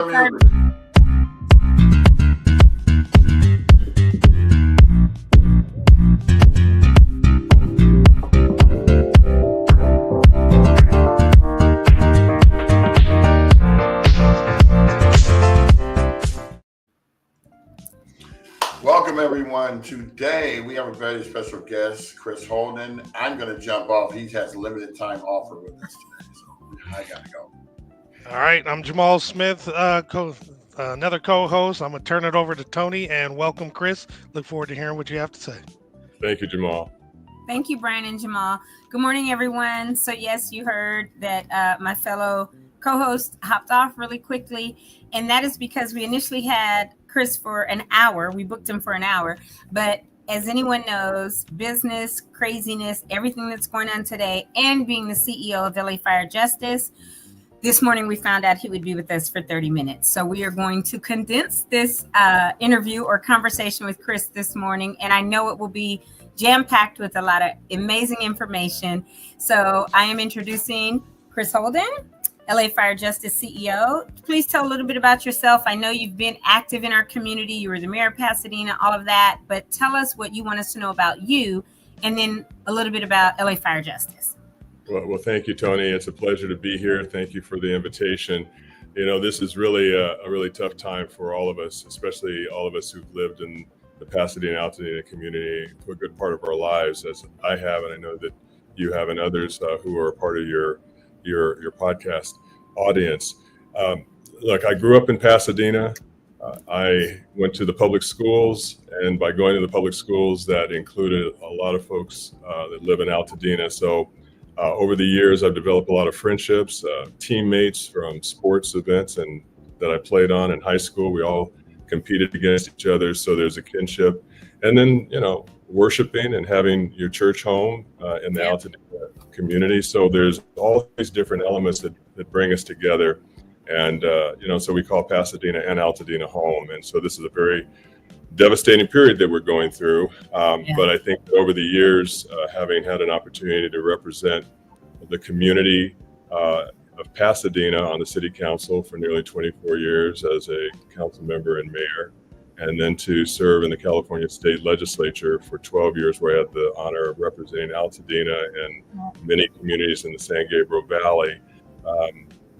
Welcome everyone. Today we have a very special guest, Chris Holden. I'm going to jump off. He has limited time offer with us today, so I got to go. All right, I'm Jamal Smith, another co-host. I'm going to turn it over to Tony, and welcome, Chris. Look forward to hearing what you have to say. Thank you, Jamal. Thank you, Brian and Jamal. Good morning, everyone. So yes, you heard that my fellow co-host hopped off really quickly, and that is because we initially had Chris for an hour. We booked him for an hour, but as anyone knows, business, craziness, everything that's going on today, and being the CEO of LA Fire Justice, this morning we found out he would be with us for 30 minutes. So we are going to condense this interview or conversation with Chris this morning, and I know it will be jam-packed with a lot of amazing information. So I am introducing Chris Holden, LA Fire Justice CEO. Please tell a little bit about yourself. I know you've been active in our community. You were the mayor of Pasadena, all of that. But tell us what you want us to know about you, and then a little bit about LA Fire Justice. Well, thank you, Tony. It's a pleasure to be here. Thank you for the invitation. You know, this is really a really tough time for all of us, especially all of us who've lived in the Pasadena, Altadena community for a good part of our lives, as I have, and I know that you have, and others who are a part of your podcast audience. Look, I grew up in Pasadena. I went to the public schools, and by going to the public schools, that included a lot of folks that live in Altadena. So over the years, I've developed a lot of friendships, teammates from sports events and that I played on in high school. We all competed against each other, so there's a kinship. And then, you know, worshiping and having your church home in the Altadena community. So there's all these different elements that bring us together. And, you know, so we call Pasadena and Altadena home. And so this is a very devastating period that we're going through. But I think over the years, having had an opportunity to represent the community of Pasadena on the city council for nearly 24 years as a council member and mayor, and then to serve in the California state legislature for 12 years, where I had the honor of representing Altadena and many communities in the San Gabriel Valley.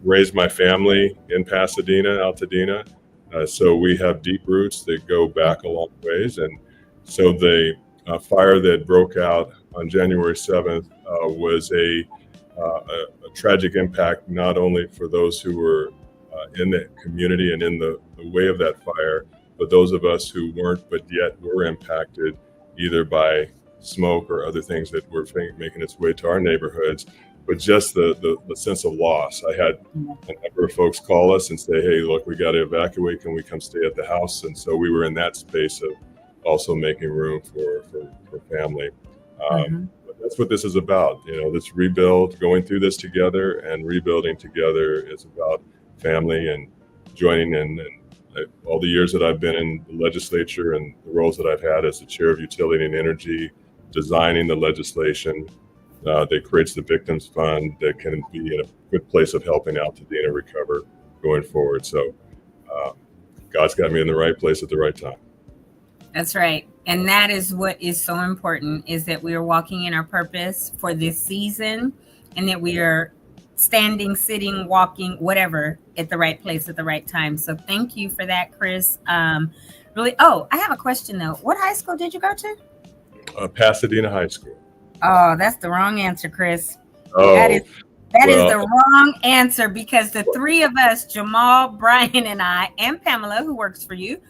Raised my family in Pasadena, Altadena. So we have deep roots that go back a long ways. And so the fire that broke out on January 7th was a tragic impact, not only for those who were in the community and in the way of that fire, but those of us who weren't, but yet were impacted either by smoke or other things that were making its way to our neighborhoods. But just the sense of loss. I had a number of folks call us and say, hey, look, we got to evacuate. Can we come stay at the house? And so we were in that space of also making room for family. But that's what this is about. You know, this rebuild, going through this together and rebuilding together is about family and joining in. And all the years that I've been in the legislature and the roles that I've had as the chair of utility and energy, designing the legislation that creates the Victims Fund that can be in a good place of helping Altadena recover going forward. So God's got me in the right place at the right time. That's right. And that is what is so important, is that we are walking in our purpose for this season, and that we are standing, sitting, walking, whatever, at the right place at the right time. So thank you for that, Chris. Really. Oh, I have a question though. What high school did you go to? Pasadena High School. Oh, that's the wrong answer, Chris. Oh, that is the wrong answer, because the three of us, Jamal, Brian, and I, and Pamela, who works for you,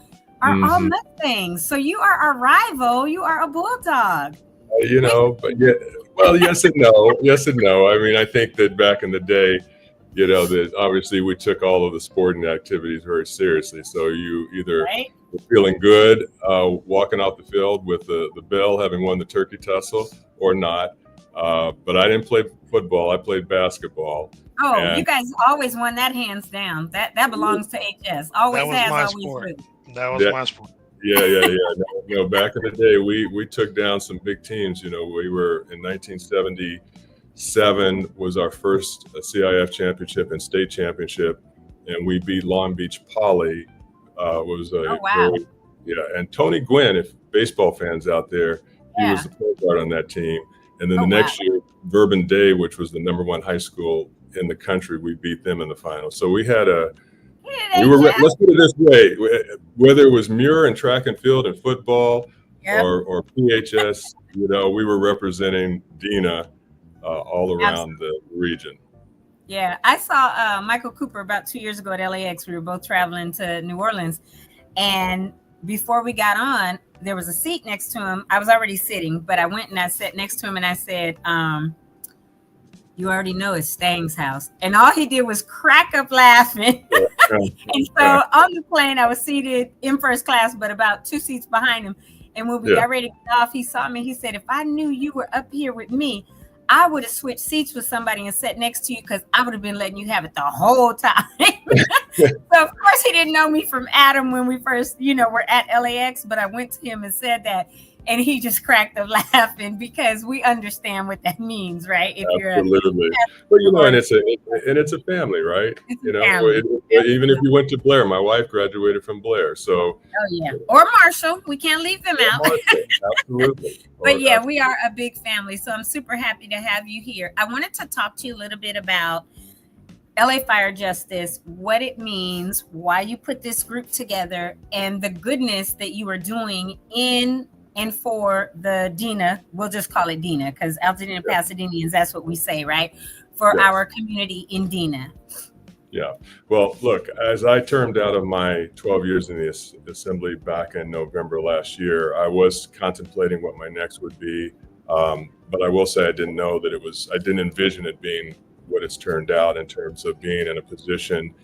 are all Mustangs. So you are our rival. You are a Bulldog. You know, but yeah, well, yes and no. Yes and no. I mean, I think that back in the day, you know, that obviously we took all of the sporting activities very seriously. So you either were feeling good walking off the field with the bell, having won the turkey tussle, or not. But I didn't play football. I played basketball. Oh, and you guys always won that hands down. That belongs to HS. Always has, always will. That was my sport. Yeah. No, you know, back in the day, we took down some big teams. You know, we were in 1977 was our first CIF championship and state championship and we beat Long Beach Poly. Was a Oh, wow. and Tony Gwynn, if baseball fans out there, he Yeah. was the point guard on that team. And then Oh, the next wow. year, Bourbon Day, which was the #1 high school in the country, we beat them in the final. So we had let's put it this way, whether it was Muir and track and field and football, Yep. or PHS, we were representing Dena all around the region. Yeah, I saw Michael Cooper about 2 years ago at LAX. We were both traveling to New Orleans, and before we got on, there was a seat next to him. I was already sitting, but I went and I sat next to him and I said, you already know it's Stang's house. And all he did was crack up laughing. And so on the plane, I was seated in first class, but about 2 seats behind him. And when we got ready to get off, he saw me. He said, if I knew you were up here with me, I would have switched seats with somebody and sat next to you, because I would have been letting you have it the whole time. So of course he didn't know me from Adam when we first, were at LAX, but I went to him and said that, and he just cracked up laughing, because we understand what that means, right? If Absolutely. But and it's a family, right? Family. Even if you went to Blair, my wife graduated from Blair, so. Oh yeah, or Marshall. We can't leave them out. Absolutely. But yeah, we are a big family, so I'm super happy to have you here. I wanted to talk to you a little bit about LA Fire Justice, what it means, why you put this group together, and the goodness that you are doing in and for the Dena. We'll just call it Dena, because Altadena Pasadenians, that's what we say, right? For our community in Dena. Yeah. Well, look, as I termed out of my 12 years in the assembly back in November last year, I was contemplating what my next would be. But I will say I didn't know that I didn't envision it being what it's turned out, in terms of being in a position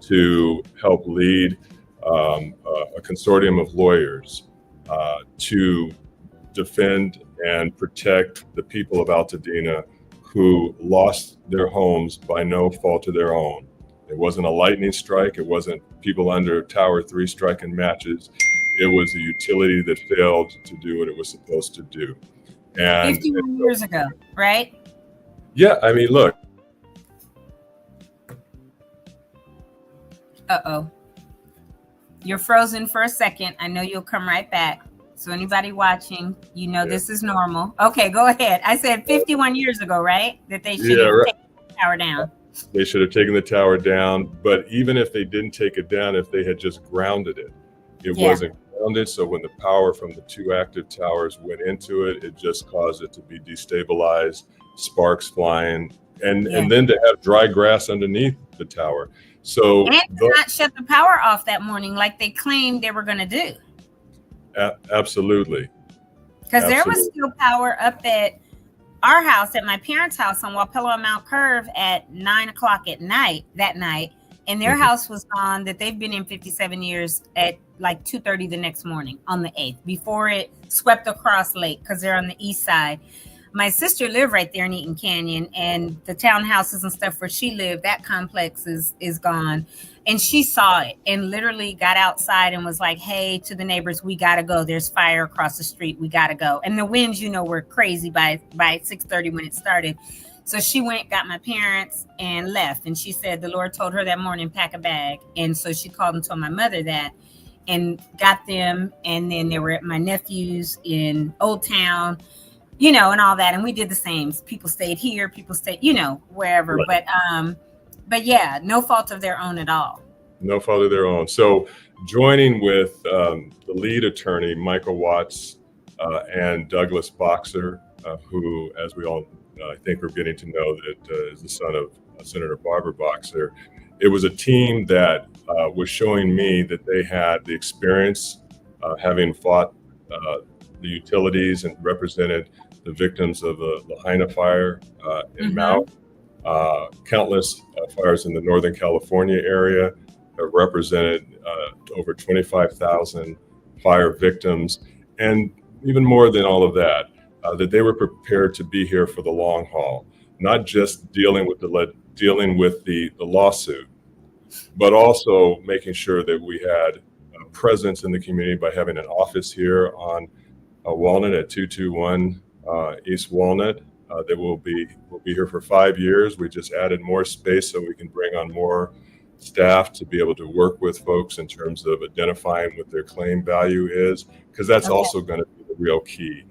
to help lead a consortium of lawyers to defend and protect the people of Altadena who lost their homes by no fault of their own. It wasn't a lightning strike. It wasn't people under Tower 3 striking matches. It was a utility that failed to do what it was supposed to do. And 51 years ago, right? Yeah, I mean, look. Uh-oh. You're frozen for a second. I know you'll come right back. So anybody watching, this is normal. Okay, go ahead. I said 51 years ago, right? That they should have taken the tower down. They should have taken the tower down. But even if they didn't take it down, if they had just grounded it, it wasn't grounded. So when the power from the 2 active towers went into it, it just caused it to be destabilized, sparks flying, and then to have dry grass underneath the tower. So and not shut the power off that morning like they claimed they were going to do. Absolutely. Because there was still power up at our house, at my parents' house on Wapello and Mount Curve at 9 o'clock at night, that night. And their house was on, that they've been in 57 years, at like 2:30 the next morning on the 8th, before it swept across Lake, because they're on the east side. My sister lived right there in Eaton Canyon, and the townhouses and stuff where she lived, that complex is gone. And she saw it and literally got outside and was like, hey, to the neighbors, we got to go. There's fire across the street. We got to go. And the winds, were crazy by 6:30 when it started. So she went, got my parents, and left. And she said the Lord told her that morning, pack a bag. And so she called and told my mother that, and got them. And then they were at my nephew's in Old Town, and all that. And we did the same. People stayed here, people stayed, wherever. Right. But yeah, no fault of their own at all. No fault of their own. So joining with the lead attorney, Michael Watts, and Douglas Boxer, who, as we all I think we're getting to know, that is the son of Senator Barbara Boxer. It was a team that was showing me that they had the experience, having fought the utilities and represented the victims of the Lahaina fire in Maui, countless fires in the Northern California area, represented over 25,000 fire victims, and even more than all of that, that they were prepared to be here for the long haul, not just dealing with the lawsuit, but also making sure that we had a presence in the community by having an office here on Walnut at 221 East Walnut. That will be here for 5 years. We just added more space so we can bring on more staff to be able to work with folks in terms of identifying what their claim value is, because that's also going to be the real key.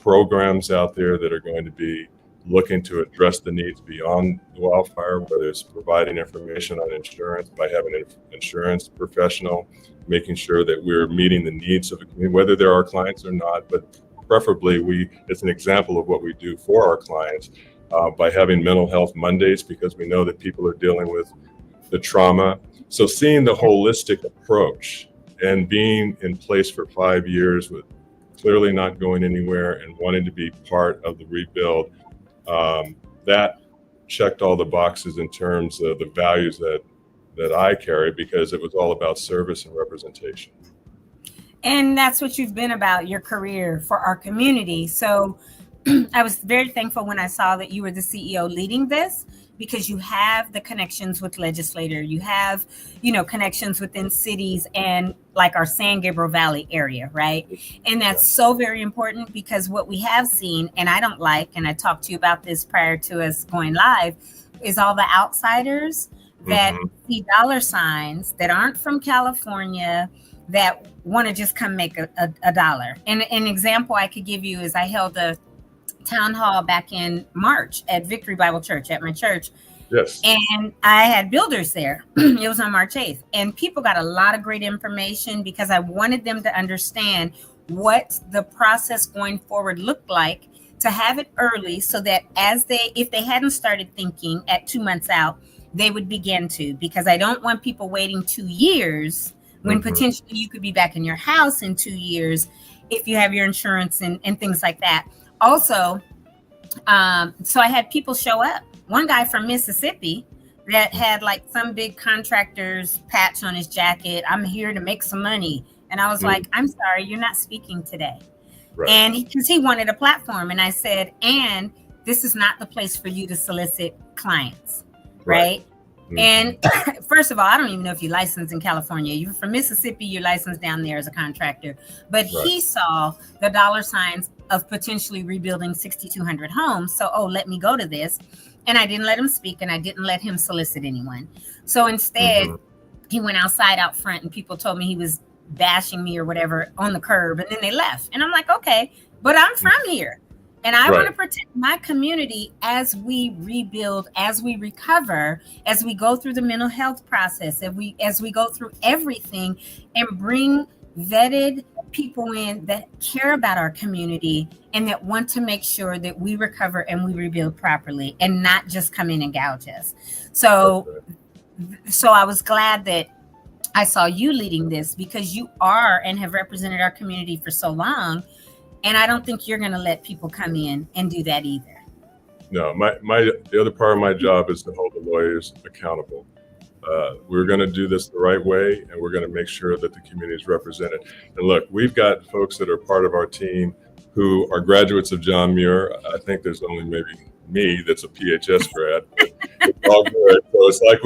Programs out there that are going to be looking to address the needs beyond the wildfire, whether it's providing information on insurance by having an insurance professional, making sure that we're meeting the needs of the community, whether they're our clients or not, but preferably it's an example of what we do for our clients by having mental health Mondays, because we know that people are dealing with the trauma. So seeing the holistic approach and being in place for 5 years with clearly not going anywhere and wanting to be part of the rebuild, that checked all the boxes in terms of the values that I carry, because it was all about service and representation. And that's what you've been about your career for our community. So I was very thankful when I saw that you were the CEO leading this, because you have the connections with legislators, you have, connections within cities and like our San Gabriel Valley area, right? And that's so very important, because what we have seen, and I don't like, and I talked to you about this prior to us going live, is all the outsiders that see dollar signs that aren't from California, that want to just come make a dollar. And an example I could give you is I held a town hall back in March at Victory Bible Church, at my church. Yes. And I had builders there. It was on March 8th. And people got a lot of great information, because I wanted them to understand what the process going forward looked like, to have it early, so that if they hadn't started thinking at 2 months out, they would begin to, because I don't want people waiting 2 years when potentially you could be back in your house in 2 years if you have your insurance and things like that. Also, so I had people show up. One guy from Mississippi that had like some big contractor's patch on his jacket. I'm here to make some money. And I was like, I'm sorry, you're not speaking today. Right. And because he wanted a platform. And I said, and this is not the place for you to solicit clients, right? And first of all, I don't even know if you're licensed in California. You're from Mississippi, you're licensed down there as a contractor. But he saw the dollar signs of potentially rebuilding 6,200 homes. So, let me go to this. And I didn't let him speak, and I didn't let him solicit anyone. So instead, he went outside out front, and people told me he was bashing me or whatever on the curb. And then they left. And I'm like, okay, but I'm from here. And I want to protect my community as we rebuild, as we recover, as we go through the mental health process, as we go through everything, and bring vetted people in that care about our community and that want to make sure that we recover and we rebuild properly, and not just come in and gouge us. So I was glad that I saw you leading this, because you are and have represented our community for so long. And I don't think you're going to let people come in and do that either. No, the other part of my job is to hold the lawyers accountable. We're going to do this the right way, and we're going to make sure that the community is represented. And look, we've got folks that are part of our team who are graduates of John Muir. I think there's only maybe me that's a PHS grad. It's all good. So it's like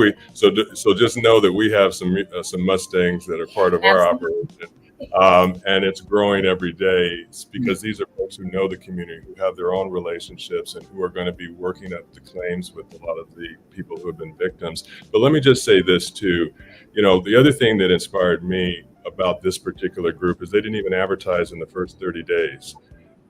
so just know that we have some Mustangs that are part of our operation. And it's growing every day, because these are folks who know the community, who have their own relationships, and who are going to be working up the claims with a lot of the people who have been victims. But let me just say this too, the other thing that inspired me about this particular group is they didn't even advertise in the first 30 days.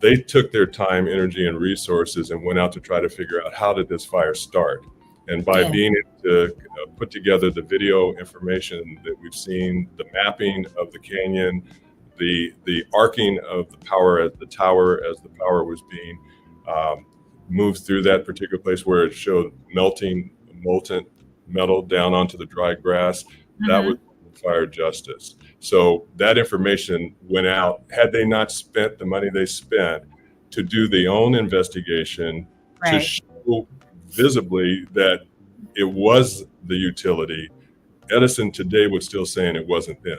They took their time, energy, and resources and went out to try to figure out, how did this fire start? And by being able to put together the video information that we've seen, the mapping of the canyon, the arcing of the power at the tower as the power was being moved through that particular place where it showed molten metal down onto the dry grass, that was fire justice. So that information went out. Had they not spent the money they spent to do their own investigation, to show visibly that it was the utility, Edison today would still saying it wasn't them.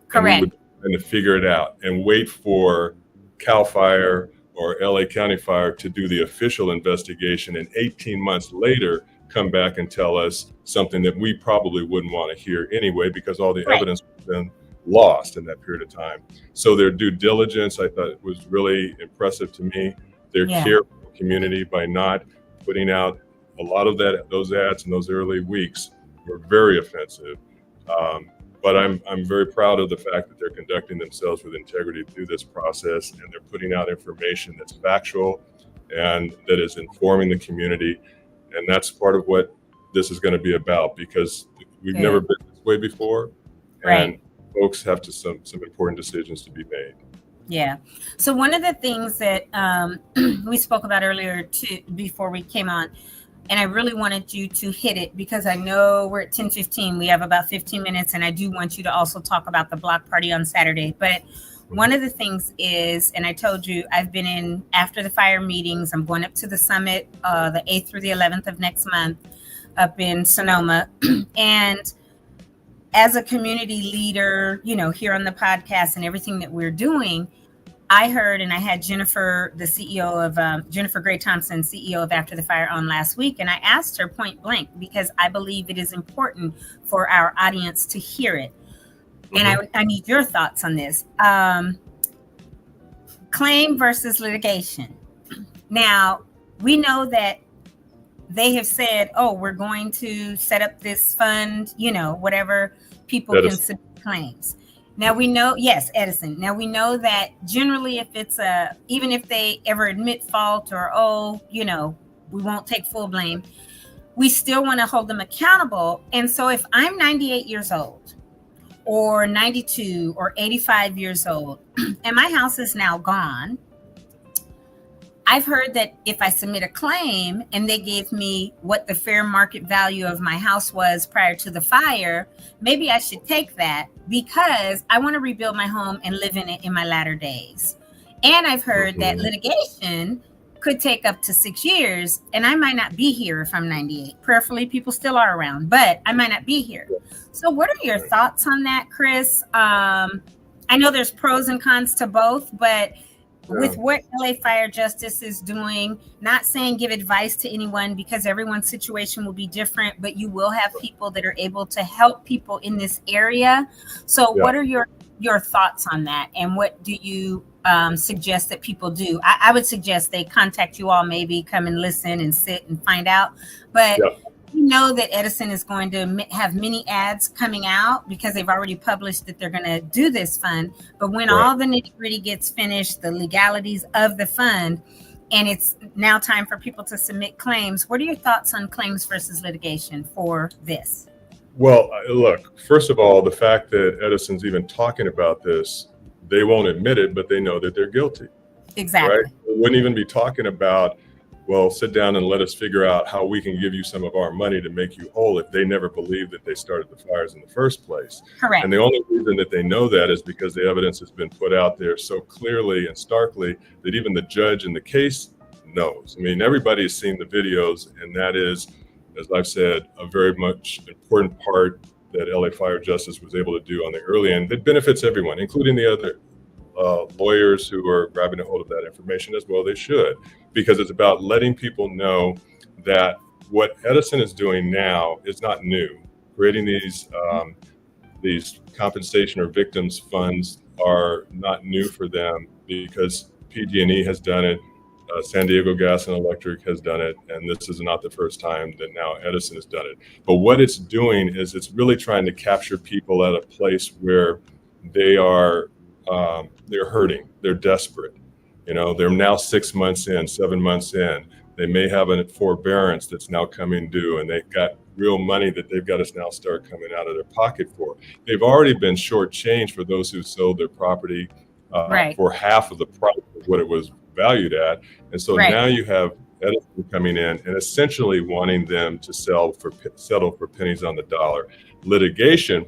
Correct. And to figure it out and wait for CAL FIRE or LA County Fire to do the official investigation, and 18 months later come back and tell us something that we probably wouldn't want to hear anyway, because all the evidence has been lost in that period of time. So their due diligence, I thought, was really impressive to me. Their care for the community by not putting out a lot of those ads in those early weeks were very offensive. But I'm very proud of the fact that they're conducting themselves with integrity through this process, and they're putting out information that's factual and that is informing the community. And that's part of what this is going to be about, because we've never been this way before, and folks have to some important decisions to be made. Yeah. So one of the things that we spoke about earlier too, before we came on, and I really wanted you to hit it because I know we're at 10:15. We have about 15 minutes, and I do want you to also talk about the block party on Saturday. But one of the things is, and I told you, I've been in after the fire meetings. I'm going up to the summit the 8th through the 11th of next month up in Sonoma. And as a community leader, you know, here on the podcast and everything that we're doing, I heard, and I had Jennifer, the CEO of Jennifer Gray Thompson, CEO of After the Fire, on last week. And I asked her point blank, because I believe it is important for our audience to hear it. And I need your thoughts on this. Claim versus litigation. Now, we know that they have said, oh, we're going to set up this fund, you know, whatever people can submit claims. Now we know, yes, Edison. Now we know that generally if it's even if they ever admit fault or, oh, you know, we won't take full blame, we still want to hold them accountable. And so if I'm 98 years old or 92 or 85 years old and my house is now gone, I've heard that if I submit a claim and they gave me what the fair market value of my house was prior to the fire, maybe I should take that because I want to rebuild my home and live in it in my latter days. And I've heard that litigation could take up to 6 years, and I might not be here if I'm 98. Prayerfully, people still are around, but I might not be here. So what are your thoughts on that, Chris? I know there's pros and cons to both, but with what LA Fire Justice is doing, not saying give advice to anyone because everyone's situation will be different, but you will have people that are able to help people in this area. So what are your thoughts on that? And what do you suggest that people do? I would suggest they contact you all, maybe come and listen and sit and find out. But we know that Edison is going to have many ads coming out because they've already published that they're going to do this fund. But when all the nitty gritty gets finished, the legalities of the fund, and it's now time for people to submit claims, what are your thoughts on claims versus litigation for this? Well, look, first of all, the fact that Edison's even talking about this, they won't admit it, but they know that they're guilty. Exactly. Right? They wouldn't even be talking about, well, sit down and let us figure out how we can give you some of our money to make you whole, if they never believed that they started the fires in the first place. Correct. And the only reason that they know that is because the evidence has been put out there so clearly and starkly that even the judge in the case knows. I mean, everybody's seen the videos, and that is, as I've said, a very much important part that LA Fire Justice was able to do on the early end that benefits everyone, including the other lawyers who are grabbing a hold of that information as well. They should, because it's about letting people know that what Edison is doing now is not new. Creating these compensation or victims funds are not new for them, because PG&E has done it, San Diego Gas and Electric has done it, and this is not the first time that now Edison has done it. But what it's doing is it's really trying to capture people at a place where they are they're hurting, they're desperate. You know, they're now 6 months in, 7 months in. They may have a forbearance that's now coming due, and they've got real money that they've got to now start coming out of their pocket for. They've already been shortchanged for those who sold their property for half of the price of what it was valued at. And so now you have Edison coming in and essentially wanting them to settle for pennies on the dollar. Litigation,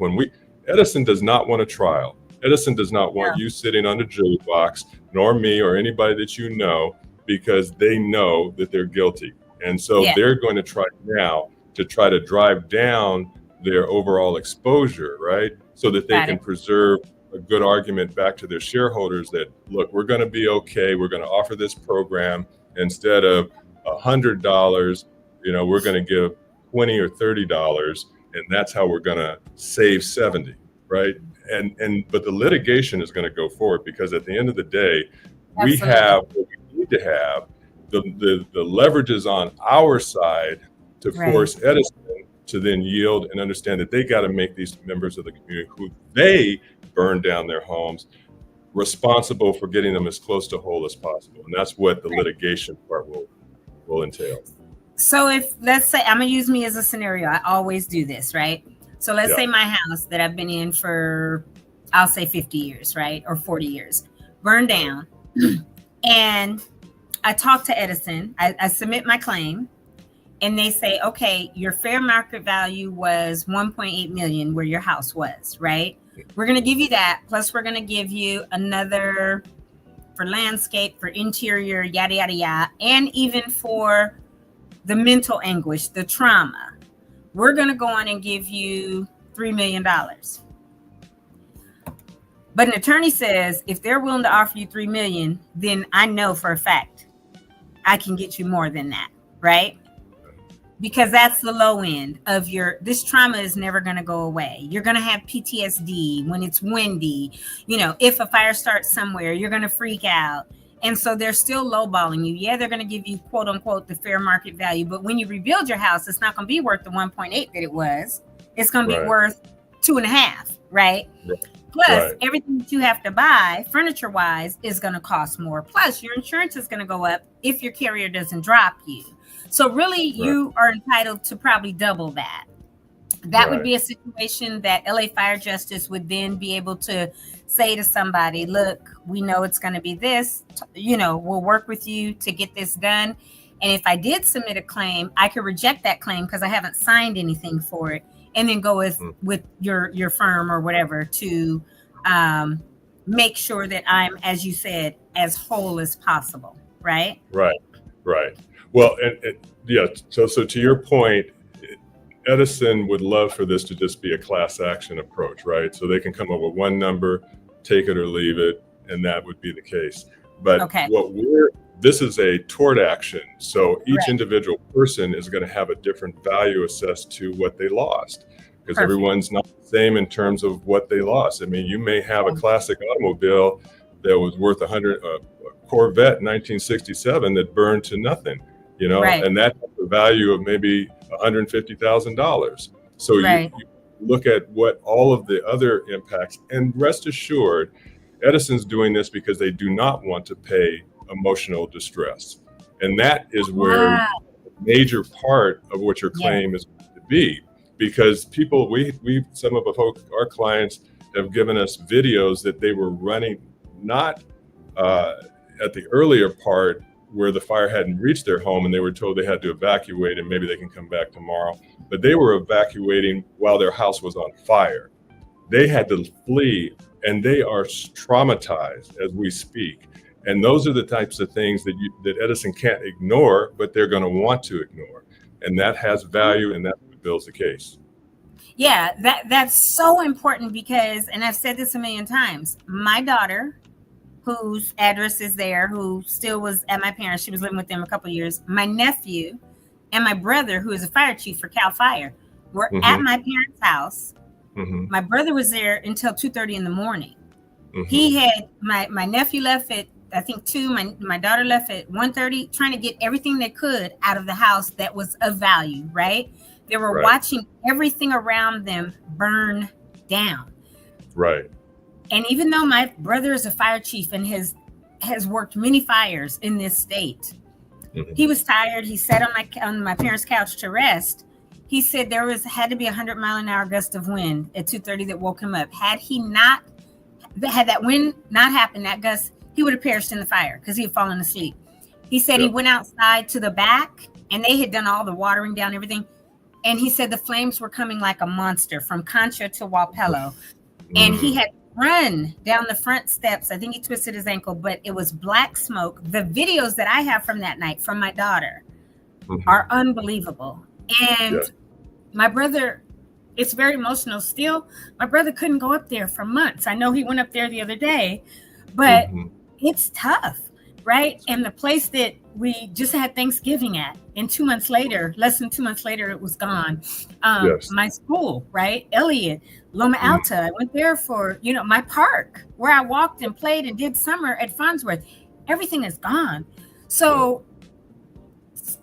Edison does not want a trial. Edison does not want you sitting on the jury box, nor me or anybody that you know, because they know that they're guilty. And so they're going to try now to drive down their overall exposure, right? So that they can preserve a good argument back to their shareholders that, look, we're going to be okay. We're going to offer this program instead of $100, you know, we're going to give $20 or $30, and that's how we're going to save 70, right? But the litigation is going to go forward, because at the end of the day, we have what we need to have. The leverage is on our side to force Edison to then yield and understand that they got to make these members of the community who they burned down their homes responsible for getting them as close to whole as possible. And that's what the litigation part will entail. So if, let's say, I'm going to use me as a scenario. I always do this, right? So let's say my house that I've been in for, I'll say 50 years, right? Or 40 years, burned down. And I talk to Edison. I submit my claim. And they say, okay, your fair market value was 1.8 million where your house was, right? We're going to give you that. Plus, we're going to give you another for landscape, for interior, yada, yada, yada. And even for the mental anguish, the trauma. We're going to go on and give you $3 million. But an attorney says, if they're willing to offer you $3 million, then I know for a fact I can get you more than that, right? Because that's the low end of this trauma is never going to go away. You're going to have PTSD when it's windy. If a fire starts somewhere, you're going to freak out. And so they're still lowballing you. Yeah, they're going to give you, quote unquote, the fair market value. But when you rebuild your house, it's not going to be worth the 1.8 that it was. It's going to be worth 2.5, right? Plus, everything that you have to buy, furniture-wise, is going to cost more. Plus, your insurance is going to go up if your carrier doesn't drop you. So really, you are entitled to probably double that. That would be a situation that LA Fire Justice would then be able to say to somebody, look, we know it's going to be this, we'll work with you to get this done. And if I did submit a claim, I could reject that claim because I haven't signed anything for it, and then go with your firm or whatever to make sure that I'm, as you said, as whole as possible. Right. Well, so to your point, Edison would love for this to just be a class action approach, right? So they can come up with one number, take it or leave it, and that would be the case. But this is a tort action. So each individual person is going to have a different value assessed to what they lost, because everyone's not the same in terms of what they lost. I mean, you may have a classic automobile that was worth a Corvette 1967 that burned to nothing, and that has the value of maybe $150,000. So you look at what all of the other impacts, and rest assured, Edison's doing this because they do not want to pay emotional distress. And that is where a major part of what your claim is going to be, because people, some of our clients have given us videos that they were running, not at the earlier part where the fire hadn't reached their home and they were told they had to evacuate and maybe they can come back tomorrow. But they were evacuating while their house was on fire. They had to flee, and they are traumatized as we speak. And those are the types of things that Edison can't ignore, but they're going to want to ignore. And that has value, and that's what builds the case. Yeah, that's so important because, and I've said this a million times, my daughter, whose address is there, who still was at my parents, she was living with them a couple of years, my nephew and my brother, who is a fire chief for CAL FIRE, were at my parents' house. My brother was there until 2:30 in the morning. He had, my nephew left at, I think 2, my daughter left at 1:30, trying to get everything they could out of the house that was of value, right? They were watching everything around them burn down. Right. And even though my brother is a fire chief and has worked many fires in this state, he was tired. He sat on my parents' couch to rest. He said there had to be 100-mile-an-hour gust of wind at 2:30 that woke him up. Had that wind not happened, that gust, he would have perished in the fire because he had fallen asleep. He said he went outside to the back, and they had done all the watering down, everything. And he said the flames were coming like a monster from Concha to Wapello. And he had run down the front steps. I think he twisted his ankle, but it was black smoke. The videos that I have from that night from my daughter are unbelievable. And my brother, it's very emotional still. My brother couldn't go up there for months. I know he went up there the other day, but it's tough, right? And the place that we just had Thanksgiving at, and 2 months later, less than 2 months later, it was gone. My school, right? Elliott, Loma Alta. I went there for, my park where I walked and played and did summer at Farnsworth. Everything is gone. So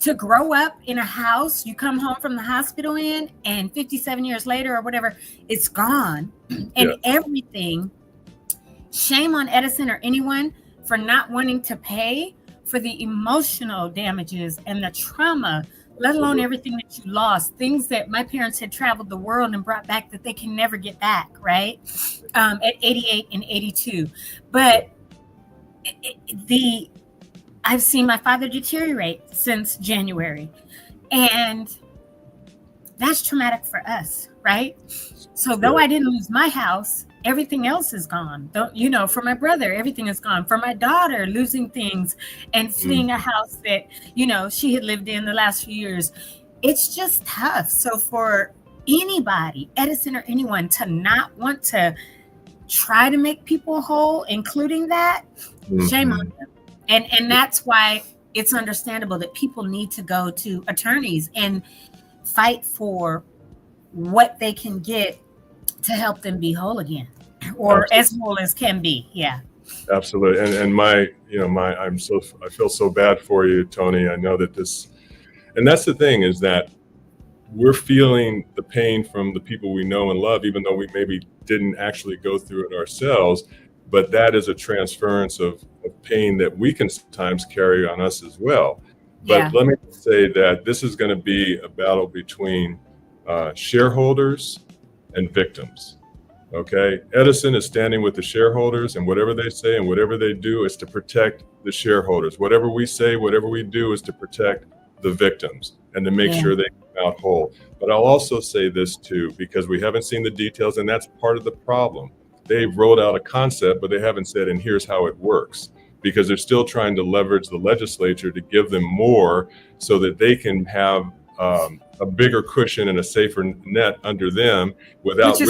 to grow up in a house you come home from the hospital in, and 57 years later or whatever, it's gone. And everything. Shame on Edison or anyone for not wanting to pay for the emotional damages and the trauma, let alone everything that you lost, things that my parents had traveled the world and brought back that they can never get back, right? At 88 and 82. But I've seen my father deteriorate since January, and that's traumatic for us, right? So though I didn't lose my house, everything else is gone. For my brother, everything is gone. For my daughter, losing things and seeing a house that, she had lived in the last few years. It's just tough. So for anybody, Edison or anyone, to not want to try to make people whole, including that, shame on them. And that's why it's understandable that people need to go to attorneys and fight for what they can get to help them be whole again, or as whole as can be. Yeah, absolutely. And I feel so bad for you, Toni. I know that and that's the thing, is that we're feeling the pain from the people we know and love, even though we maybe didn't actually go through it ourselves. But that is a transference of pain that we can sometimes carry on us as well. But let me say that this is going to be a battle between shareholders and victims. Okay, Edison is standing with the shareholders, and whatever they say and whatever they do is to protect the shareholders. Whatever we say, whatever we do is to protect the victims and to make sure they come out whole. But I'll also say this too, because we haven't seen the details, and that's part of the problem. They wrote out a concept, but they haven't said, and here's how it works, because they're still trying to leverage the legislature to give them more so that they can have a bigger cushion and a safer net under them without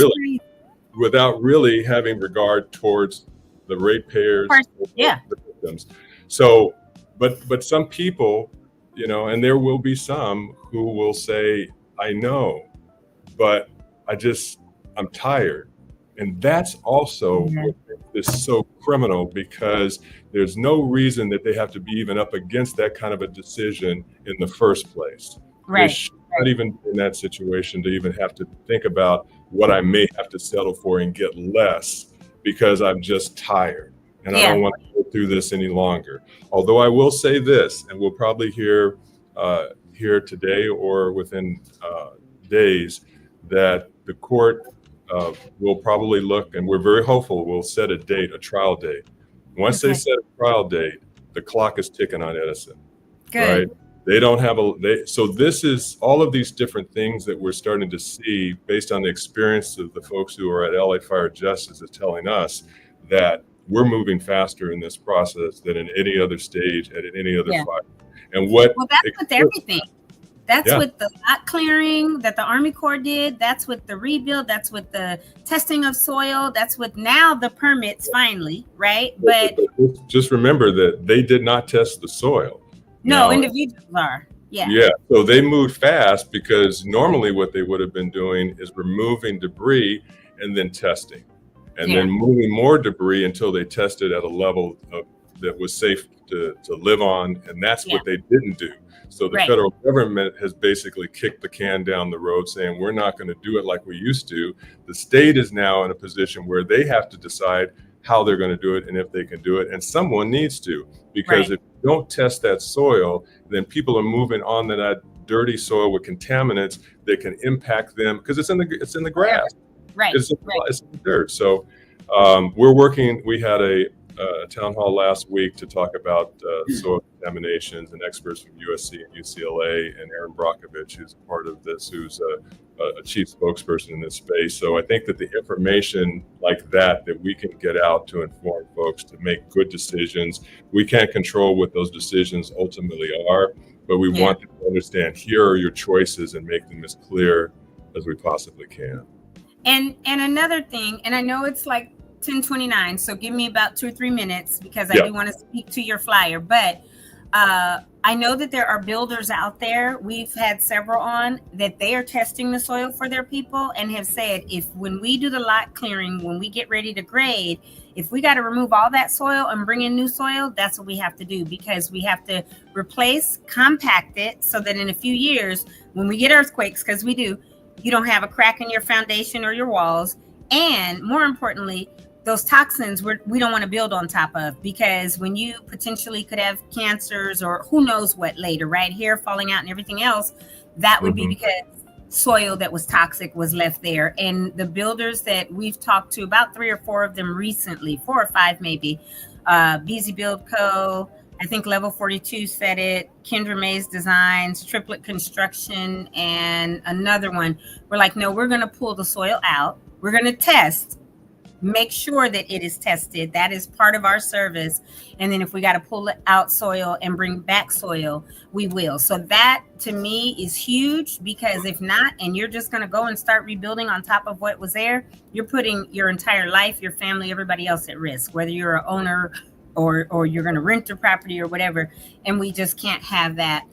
really having regard towards the ratepayers, the victims. So, but some people, and there will be some who will say, I know, but I'm tired. And that's also what is so criminal, because there's no reason that they have to be even up against that kind of a decision in the first place. Right. They should not even be in that situation to even have to think about what I may have to settle for and get less because I'm just tired and I don't want to go through this any longer. Although I will say this, and we'll probably hear today or within days, that the court will probably look, and we're very hopeful, we'll set a trial date. Once they set a trial date, the clock is ticking on Edison. Good. Right? They don't have so this is all of these different things that we're starting to see based on the experience of the folks who are at LA Fire Justice is telling us that we're moving faster in this process than in any other stage at any other fire. And that's with everything. That's with the lot clearing that the Army Corps did. That's with the rebuild. That's with the testing of soil. That's with now the permits finally, right? But just remember that they did not test the soil. No, individuals are. Yeah. Yeah. So they moved fast because normally what they would have been doing is removing debris and then testing, and then moving more debris until they tested at a level that was safe to live on. And that's what they didn't do. So the federal government has basically kicked the can down the road saying, we're not going to do it like we used to. The state is now in a position where they have to decide how they're going to do it and if they can do it. And someone needs to, because if you don't test that soil, then people are moving on to that dirty soil with contaminants that can impact them because it's in the grass. Right. It's in the dirt. So we're working. We had a town hall last week to talk about soil contaminations, and experts from USC and UCLA, and Aaron Brockovich, who's a part of this, who's a chief spokesperson in this space. So I think that the information like that we can get out to inform folks to make good decisions. We can't control what those decisions ultimately are, but we want them to understand, here are your choices, and make them as clear as we possibly can. And another thing, and I know it's like 10:29, so give me about 2 or 3 minutes because I do want to speak to your flyer. But I know that there are builders out there. We've had several on that they are testing the soil for their people and have said, if when we do the lot clearing, when we get ready to grade, if we got to remove all that soil and bring in new soil, that's what we have to do, because we have to replace, compact it so that in a few years, when we get earthquakes, because we do, you don't have a crack in your foundation or your walls. And more importantly, those toxins we don't want to build on top of, because when you potentially could have cancers or who knows what later, right? Hair falling out and everything else, that would be because soil that was toxic was left there. And the builders that we've talked to, about 3 or 4 of them recently, 4 or 5 maybe, BZ Build Co., I think Level 42 said it, Kendra Mays Designs, Triplet Construction, and another one. We're like, no, we're going to pull the soil out. We're going to test, make sure that it is tested. That is part of our service. And then if we got to pull out soil and bring back soil, we will. So that to me is huge, because if not, and you're just going to go and start rebuilding on top of what was there, you're putting your entire life, your family, everybody else at risk, whether you're an owner or you're going to rent a property or whatever. And we just can't have that.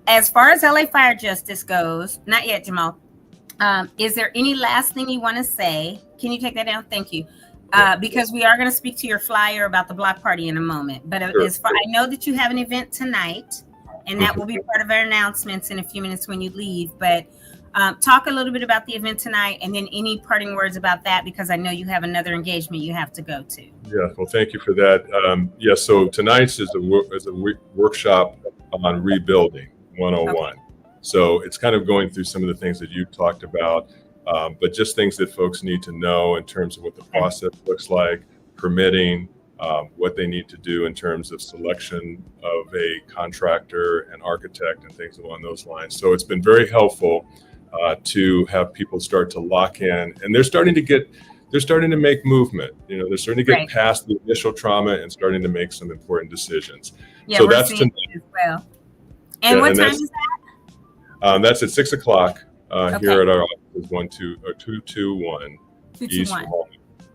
As far as LA Fire Justice goes, not yet, Jamal. Is there any last thing you want to say? Can you take that down? Thank you. Because we are going to speak to your flyer about the block party in a moment. But as far, I know that you have an event tonight, and that will be part of our announcements in a few minutes when you leave. But talk a little bit about the event tonight, and then any parting words about that, because I know you have another engagement you have to go to. Yeah, well, thank you for that. So tonight's is a workshop on rebuilding 101. Okay. So it's kind of going through some of the things that you talked about, but just things that folks need to know in terms of what the process looks like, permitting, what they need to do in terms of selection of a contractor and architect and things along those lines. So it's been very helpful to have people start to lock in, and they're starting to make movement. You know, they're starting to get past the initial trauma and starting to make some important decisions. Yeah, so that's tonight as well. And what time is that? That's at 6 o'clock here at our office, 221 East Walnut.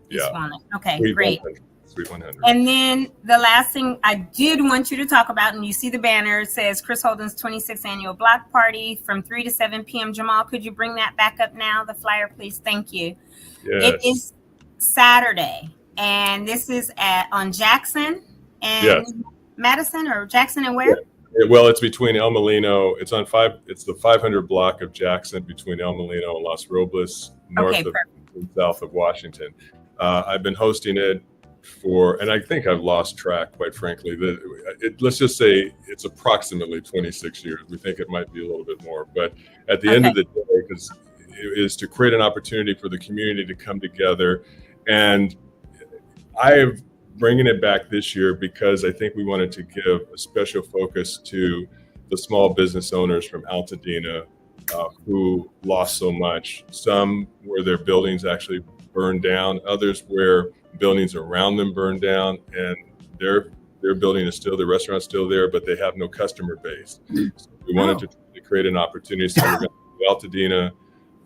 Yeah. Walnut. Okay, great. Suite 100. And then the last thing I did want you to talk about, and you see the banner, it says Chris Holden's 26th annual block party from 3 to 7 p.m. Jamal, could you bring that back up now, the flyer, please? Thank you. Yes. It is Saturday, and this is on Jackson and Madison, or Jackson and where? Well, it's between El Molino. It's the 500 block of Jackson, between El Molino and Los Robles, north of and south of Washington. I've been hosting it and I think I've lost track, quite frankly. Let's just say it's approximately 26 years. We think it might be a little bit more, but at the end of the day, because it is to create an opportunity for the community to come together. And I am bringing it back this year because I think we wanted to give a special focus to the small business owners from Altadena who lost so much. Some where their buildings actually burned down, others where buildings around them burned down, and their building is still, the restaurant's still there, but they have no customer base. So we wanted to create an opportunity. So we're going to do Altadena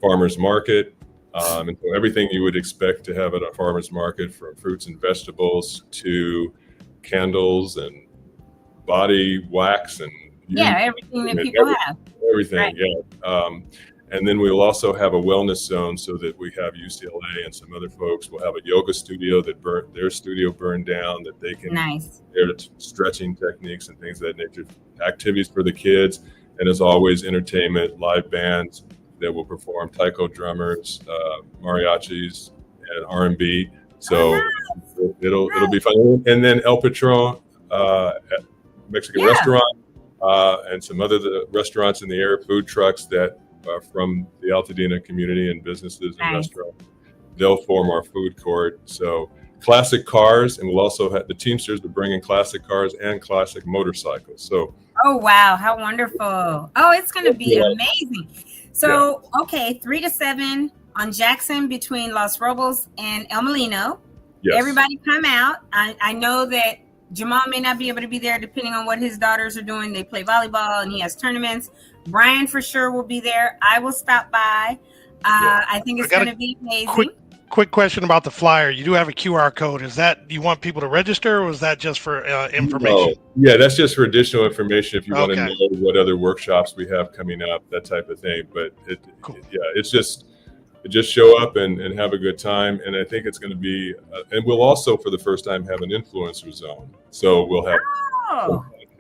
Farmers Market, and so everything you would expect to have at a farmer's market, from fruits and vegetables to candles and body wax and everything that people have. Everything, and then we'll also have a wellness zone, so that we have UCLA and some other folks. We'll have a yoga studio that their studio burned down, that they can their stretching techniques and things of that nature, activities for the kids, and as always, entertainment, live bands that will perform, taiko drummers, mariachis, and R&B. So it'll be fun. And then El Patron, Mexican restaurant, and some other restaurants in the area, food trucks that are from the Altadena community and businesses and restaurants. They'll form our food court. So classic cars, and we'll also have the Teamsters to bring in classic cars and classic motorcycles. So wow, how wonderful. It's going to be amazing. So 3 to 7 on Jackson between Los Robles and El Molino. Everybody come out. I know that Jamal may not be able to be there depending on what his daughters are doing. They play volleyball and he has tournaments. Brian for sure will be there. I will stop by. I think it's going to be amazing. quick question about the flyer. You do have a QR code. Is that, do you want people to register, or is that just for information? No. Yeah, that's just for additional information if you want to Okay. know what other workshops we have coming up, that type of thing. But Cool. it's just show up and have a good time. And I think it's going to be, and we'll also for the first time have an influencer zone. So we'll have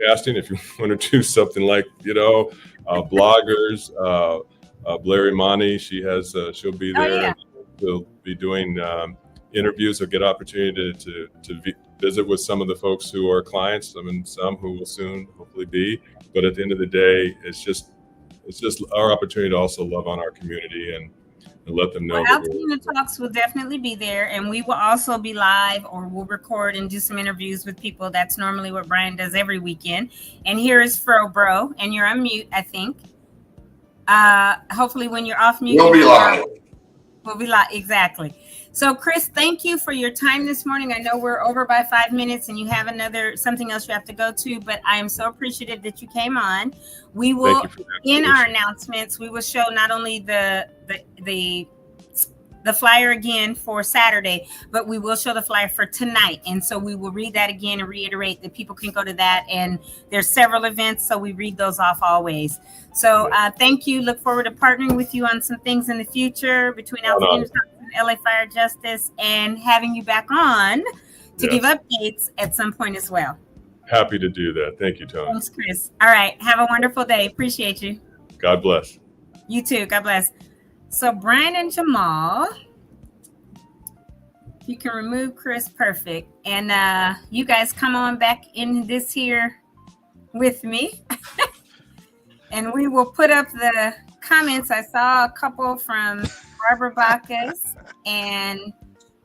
casting if you want to do something like, bloggers. Blair Imani, she'll be there. Oh, yeah. We'll be doing interviews or get opportunity to visit with some of the folks who are clients, some who will soon hopefully be. But at the end of the day, it's just our opportunity to also love on our community and let them know. Well, Altadena Talks will definitely be there, and we will also be live, or we'll record and do some interviews with people. That's normally what Brian does every weekend. And here is Fro Bro, and you're on mute, I think. Hopefully when you're off mute, We'll be live. We'll be live, exactly. So Chris, thank you for your time this morning. I know we're over by 5 minutes and you have something else you have to go to, but I am so appreciative that you came on. We will, in our announcements, we will show not only the flyer again for Saturday, but we will show the flyer for tonight. And so we will read that again and reiterate that people can go to that. And there's several events, so we read those off always. So thank you. Look forward to partnering with you on some things in the future between Altadena and LA Fire Justice, and having you back on to give updates at some point as well. Happy to do that. Thank you, Tony. Thanks, Chris. All right. Have a wonderful day. Appreciate you. God bless. You too. God bless. So Brian and Jamal, you can remove Chris, perfect. And you guys come on back in this here with me. And we will put up the comments. I saw a couple from Barbara Bacchus and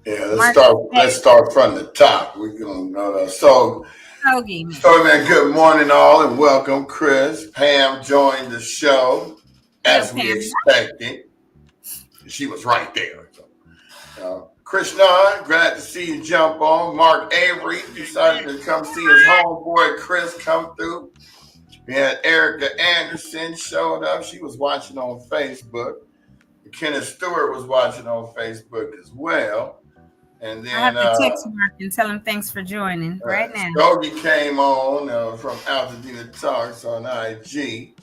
let's start from the top. We're gonna so man, good morning all and welcome. Chris, Pam joined the show as we expected. She was right there. So, Krishna, glad to see you jump on. Mark Avery decided to come see his homeboy Chris come through. We had Erica Anderson showed up. She was watching on Facebook. Kenneth Stewart was watching on Facebook as well. And then I have to text Mark and tell him thanks for joining right now. Yogi came on from Altadena Talks on IG.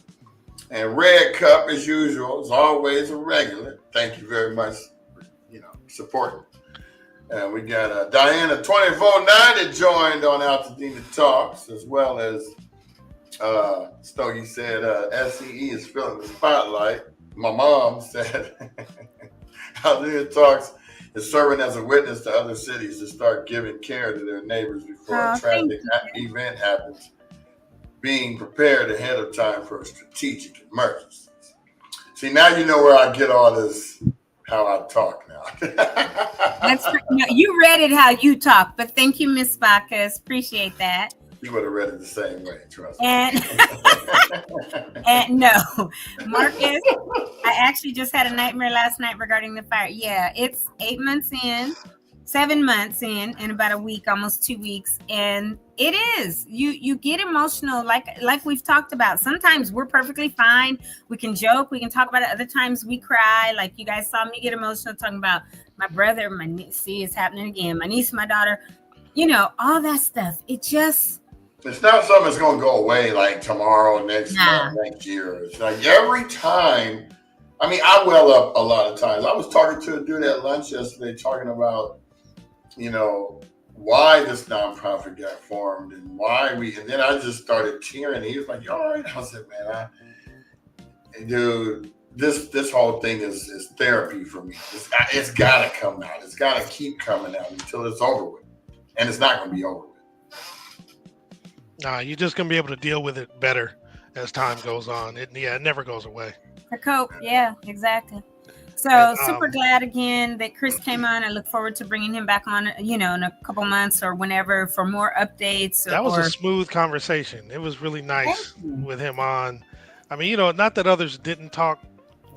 And Red Cup, as usual, is always a regular. Thank you very much for supporting. And we got Diana 2490 joined on Altadena Talks, as well as Stogie said SCE is feeling the spotlight. My mom said Altadena Talks is serving as a witness to other cities to start giving care to their neighbors before a tragic event happens, being prepared ahead of time for strategic emergencies. See, now you know where I get all this, how I talk now. You read it how you talk, but thank you, Miss Bacchus. Appreciate that. You would have read it the same way, trust me. And no, Marcus, I actually just had a nightmare last night regarding the fire. Yeah, it's 7 months in about a week, almost 2 weeks. And it is, you get emotional, like we've talked about. Sometimes we're perfectly fine. We can joke, we can talk about it. Other times we cry. Like you guys saw me get emotional talking about my brother, my niece. See, it's happening again. My niece, my daughter, all that stuff. It's not something that's going to go away like tomorrow, next month, next year. It's like every time. I mean, I well up a lot of times. I was talking to a dude at lunch yesterday talking about, why this nonprofit got formed and and then I just started tearing. He was like, "You all right?" I said, "Man, dude, this whole thing is therapy for me. It's got to come out. It's got to keep coming out until it's over with. And it's not going to be over with." You're just going to be able to deal with it better as time goes on. It never goes away. For cope, yeah, exactly. So super glad again that Chris came on. I look forward to bringing him back on, in a couple months or whenever for more updates. That was a smooth conversation. It was really nice with him on. I mean, not that others didn't talk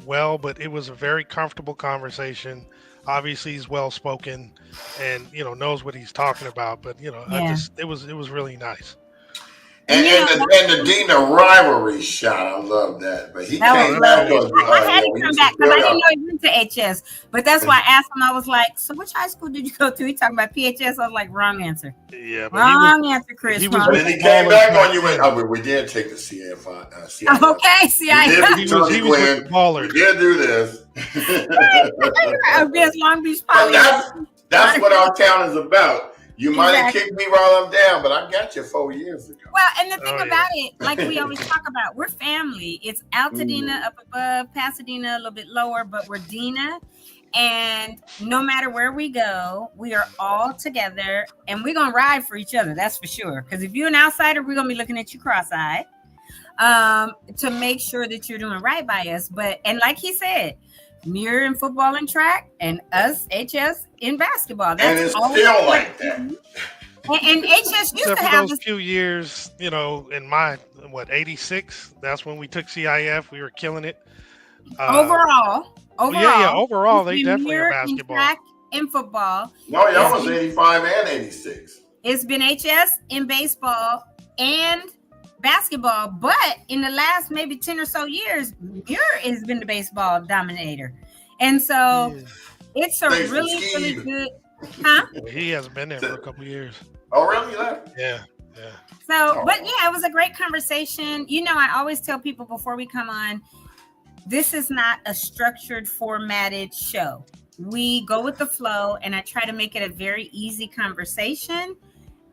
well, but it was a very comfortable conversation. Obviously, he's well spoken and knows what he's talking about. But it was really nice. And, you know, and the Dina rivalry shot, I love that. But he that was came back lovely. on I had to he come was back because I good didn't up. know he went to HS. But that's why I asked him. I was like, "So which high school did you go to?" He talking about PHS. I was like, "Wrong answer. Yeah, but Wrong answer, Chris. he was Wrong." But with then the he came Ballers back back on you with, then. oh, we did take the CIF. Okay, see, We did I beat He Tony was with the Gwynn. We Ballers. did do this. I'll Long Beach But Poly. that's what our town is about. You might have Exactly. kicked me while I'm down, but I got you 4 years ago. Well, and the thing Oh, about it, like we always talk about, we're family. It's Altadena up above, Pasadena a little bit lower, but we're Dena. And no matter where we go, we are all together and we're going to ride for each other. That's for sure. Because if you're an outsider, we're going to be looking at you cross-eyed to make sure that you're doing right by us. But, and like he said, Muir in football and track and us, HS, in basketball. That's and it's still like that. And HS used Except to for have those few years, you know, in my, 86, that's when we took CIF. We were killing it. overall, overall, they between definitely Muir are in basketball. track and football. No, y'all was 85 and 86. It's been HS in baseball and basketball, but in the last maybe 10 or so years, Muir has been the baseball dominator. And so it's a Thanks to really, really Steve. good, huh? He hasn't been there for a couple years. Oh, really? Left? Yeah. So, but yeah, it was a great conversation. You know, I always tell people before we come on, this is not a structured, formatted show. We go with the flow, and I try to make it a very easy conversation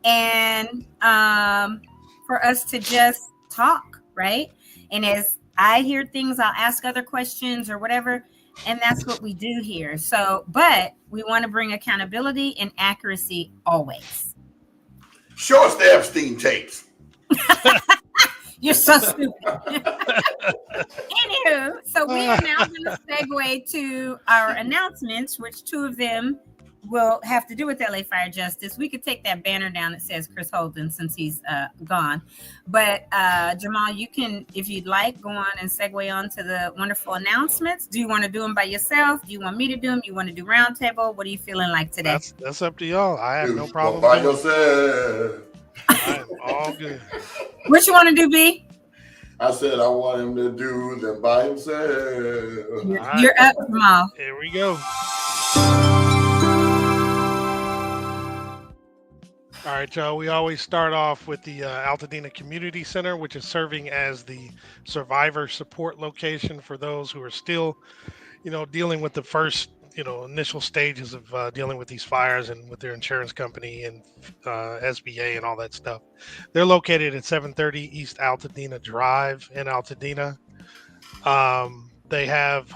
and for us to just talk, right? And as I hear things, I'll ask other questions or whatever, and that's what we do here. So, but we want to bring accountability and accuracy always. Show us the Epstein tapes. You're so stupid. Anywho, so we are now going to segue to our announcements, which two of them will have to do with LA Fire Justice. We could take that banner down that says Chris Holden since he's gone. But Jamal, you can, if you'd like, go on and segue on to the wonderful announcements. Do you want to do them by yourself? Do you want me to do them? You want to do roundtable? What are you feeling like today? That's up to y'all. I have no problem. By yourself. I am all good. What you want to do, B? I said I want him to do them by himself. You're up, Jamal. Here we go. All right, y'all. We always start off with the Altadena Community Center, which is serving as the survivor support location for those who are still, dealing with the first, initial stages of dealing with these fires and with their insurance company and SBA and all that stuff. They're located at 730 East Altadena Drive in Altadena. They have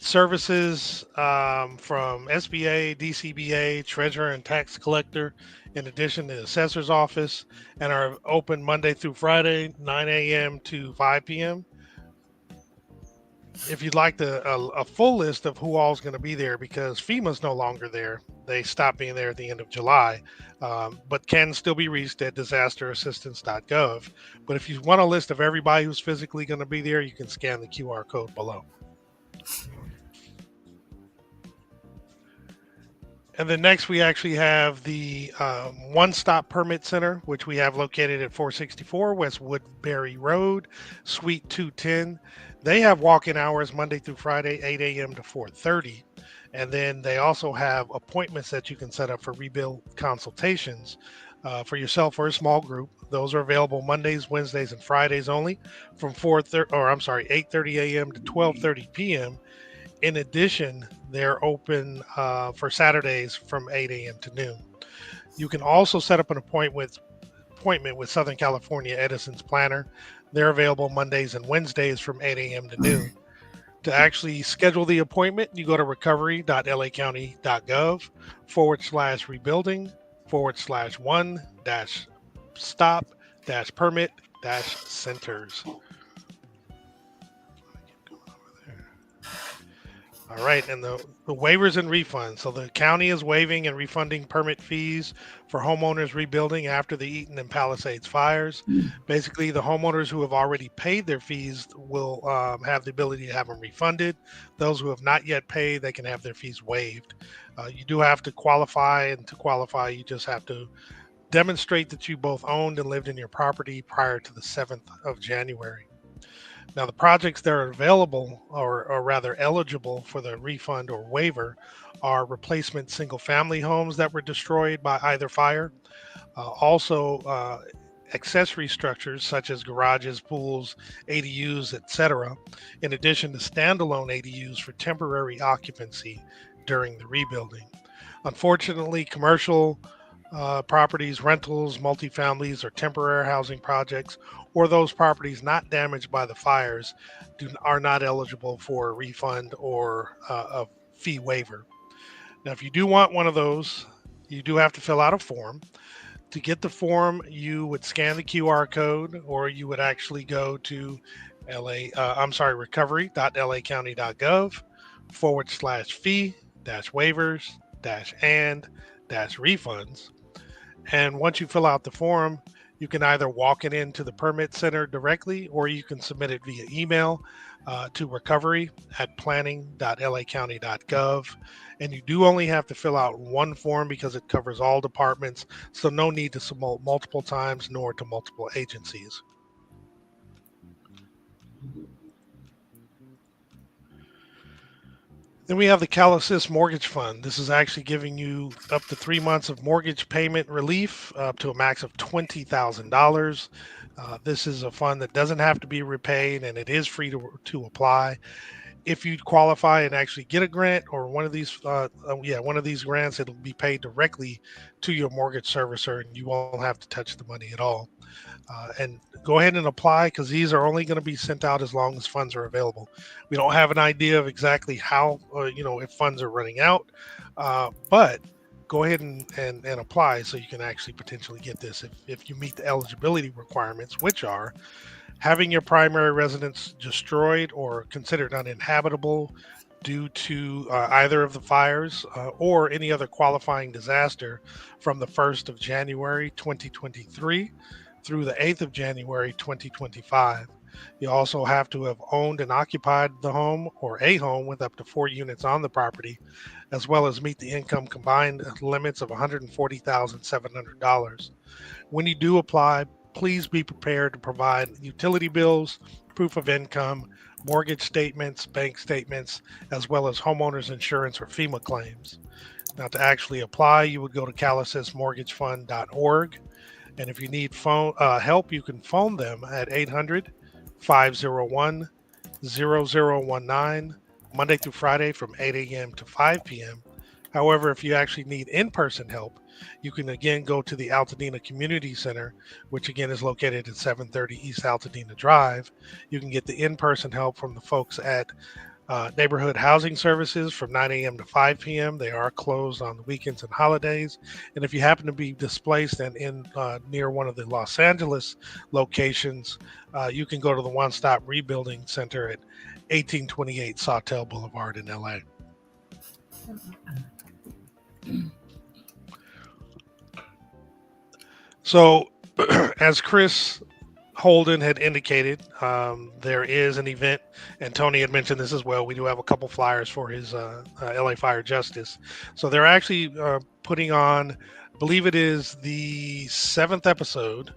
services from SBA, DCBA, Treasurer and Tax Collector, in addition to the Assessor's Office, and are open Monday through Friday, 9 a.m. to 5 p.m. If you'd like a full list of who all is going to be there, because FEMA's no longer there. They stopped being there at the end of July, but can still be reached at disasterassistance.gov. But if you want a list of everybody who's physically going to be there, you can scan the QR code below. And then next, we actually have the One-Stop Permit Center, which we have located at 464 West Woodbury Road, Suite 210. They have walk-in hours Monday through Friday, 8 a.m. to 4:30. And then they also have appointments that you can set up for rebuild consultations for yourself or a small group. Those are available Mondays, Wednesdays, and Fridays only from 8:30 a.m. to 12:30 p.m. In addition, they're open for Saturdays from 8 a.m. to noon. You can also set up an appointment with Southern California Edison's Planner. They're available Mondays and Wednesdays from 8 a.m. to noon. To actually schedule the appointment, you go to recovery.lacounty.gov/rebuilding/one-stop-permit-centers. All right, and the waivers and refunds. So the county is waiving and refunding permit fees for homeowners rebuilding after the Eaton and Palisades fires. Basically, the homeowners who have already paid their fees will have the ability to have them refunded. Those who have not yet paid, they can have their fees waived. You do have to qualify, and to qualify, you just have to demonstrate that you both owned and lived in your property prior to the 7th of January. Now, the projects that are available, or rather eligible for the refund or waiver, are replacement single-family homes that were destroyed by either fire. Also, accessory structures such as garages, pools, ADUs, etc., in addition to standalone ADUs for temporary occupancy during the rebuilding. Unfortunately, commercial properties, rentals, multifamilies, or temporary housing projects, or those properties not damaged by the fires, are not eligible for a refund or a fee waiver. Now, if you do want one of those, you do have to fill out a form. To get the form, you would scan the QR code, or you would actually go to recovery.lacounty.gov/fee-waivers-and-refunds. And once you fill out the form, you can either walk it into the permit center directly, or you can submit it via email to recovery@planning.lacounty.gov. And you do only have to fill out one form because it covers all departments, so no need to submit multiple times nor to multiple agencies. Then we have the CalAssist Mortgage Fund. This is actually giving you up to 3 months of mortgage payment relief up to a max of $20,000. This is a fund that doesn't have to be repaid, and it is free to apply. If you qualify and actually get a grant or one of these grants, it'll be paid directly to your mortgage servicer, and you won't have to touch the money at all. And go ahead and apply, because these are only going to be sent out as long as funds are available. We don't have an idea of exactly how, if funds are running out, but go ahead and apply so you can actually potentially get this if you meet the eligibility requirements, which are having your primary residence destroyed or considered uninhabitable due to either of the fires or any other qualifying disaster from the 1st of January 2023 through the 8th of January 2025. You also have to have owned and occupied the home or a home with up to 4 units on the property, as well as meet the income combined limits of $140,700. When you do apply, please be prepared to provide utility bills, proof of income, mortgage statements, bank statements, as well as homeowners insurance or FEMA claims. Now, to actually apply, you would go to calassistmortgagefund.org. And if you need help, you can phone them at 800-501-0019, Monday through Friday from 8 a.m. to 5 p.m. However, if you actually need in-person help, you can again go to the Altadena Community Center, which again is located at 730 East Altadena Drive. You can get the in-person help from the folks at Neighborhood Housing Services from 9 a.m. to 5 p.m. They are closed on the weekends and holidays. And if you happen to be displaced and in near one of the Los Angeles locations, you can go to the One Stop Rebuilding Center at 1828 Sawtelle Boulevard in LA. So, as Chris Holden had indicated, there is an event, and Tony had mentioned this as well. We do have a couple flyers for his LA Fire Justice. So they're actually putting on, I believe it is the 7th episode,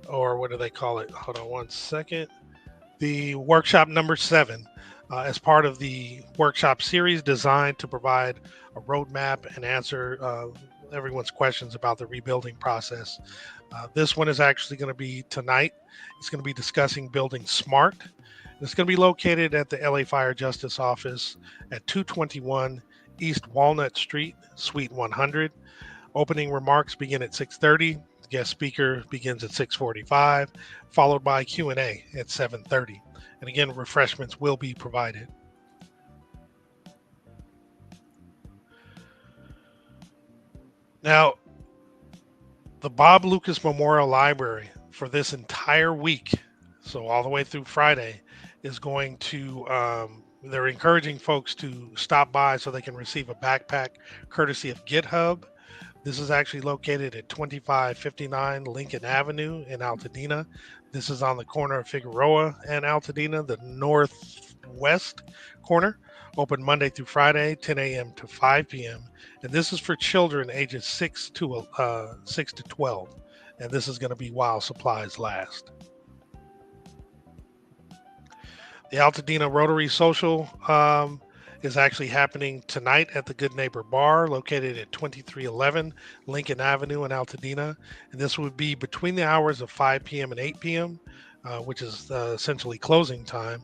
or what do they call it? Hold on one second. The workshop number 7, as part of the workshop series designed to provide a roadmap and answer everyone's questions about the rebuilding process. This one is actually going to be tonight. It's going to be discussing building smart. It's going to be located at the LA Fire Justice Office at 221 East Walnut Street, Suite 100. Opening remarks begin at 6:30. Guest speaker begins at 6:45, followed by Q&A at 7:30. And again, refreshments will be provided. Now, the Bob Lucas Memorial Library for this entire week, so all the way through Friday, is going to, they're encouraging folks to stop by so they can receive a backpack courtesy of GitHub. This is actually located at 2559 Lincoln Avenue in Altadena. This is on the corner of Figueroa and Altadena, the northwest corner. Open Monday through Friday, 10 a.m. to 5 p.m. And this is for children ages 6 to 12. and this is going to be while supplies last. The Altadena Rotary Social is actually happening tonight at the Good Neighbor Bar, located at 2311 Lincoln Avenue in Altadena. And this would be between the hours of 5 p.m. and 8 p.m., which is essentially closing time.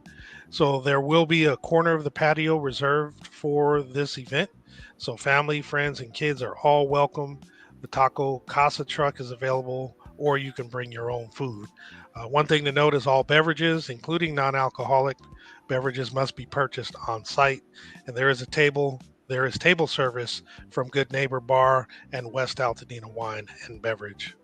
So there will be a corner of the patio reserved for this event. So family, friends, and kids are all welcome. The Taco Casa truck is available, or you can bring your own food. One thing to note is all beverages, including non-alcoholic beverages, must be purchased on site. And there is table service from Good Neighbor Bar and West Altadena Wine and Beverage.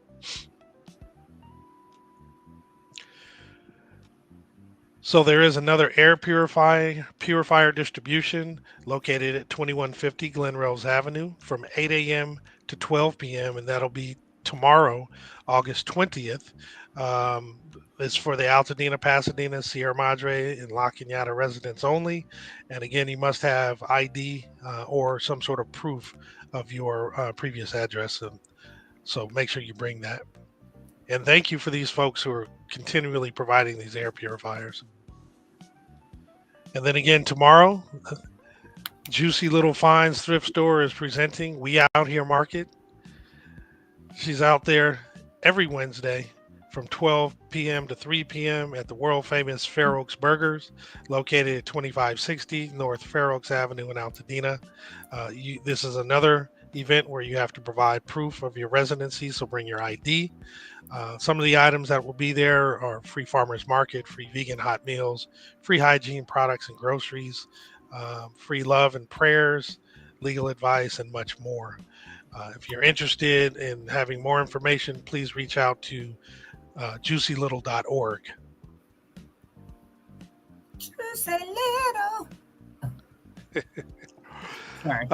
So there is another air purifier distribution located at 2150 Glen Rose Avenue from 8 a.m. to 12 p.m. and that'll be tomorrow, August 20th. It's for the Altadena, Pasadena, Sierra Madre, and La Cañada residents only. And again, you must have ID or some sort of proof of your previous address. And so make sure you bring that. And thank you for these folks who are continually providing these air purifiers. And then again, tomorrow, Juicy Little Finds Thrift Store is presenting We Out Here Market. She's out there every Wednesday from 12 p.m. to 3 p.m. at the world famous Fair Oaks Burgers, located at 2560 North Fair Oaks Avenue in Altadena. This is another event where you have to provide proof of your residency, so bring your ID. Some of the items that will be there are free farmers market, free vegan hot meals, free hygiene products and groceries, free love and prayers, legal advice, and much more. If you're interested in having more information, please reach out to juicylittle.org. Juicy Little. Sorry.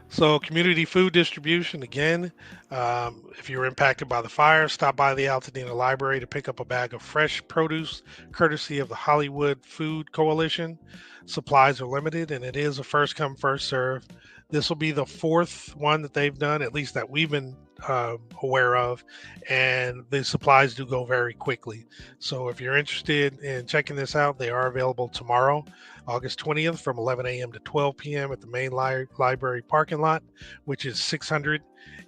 So community food distribution, again, if you're impacted by the fire, stop by the Altadena Library to pick up a bag of fresh produce, courtesy of the Hollywood Food Coalition. Supplies are limited, and it is a first come, first serve. This will be the fourth one that they've done, at least that we've been aware of, and the supplies do go very quickly. So if you're interested in checking this out, they are available tomorrow, August 20th from 11 a.m. to 12 p.m. at the main library parking lot, which is 600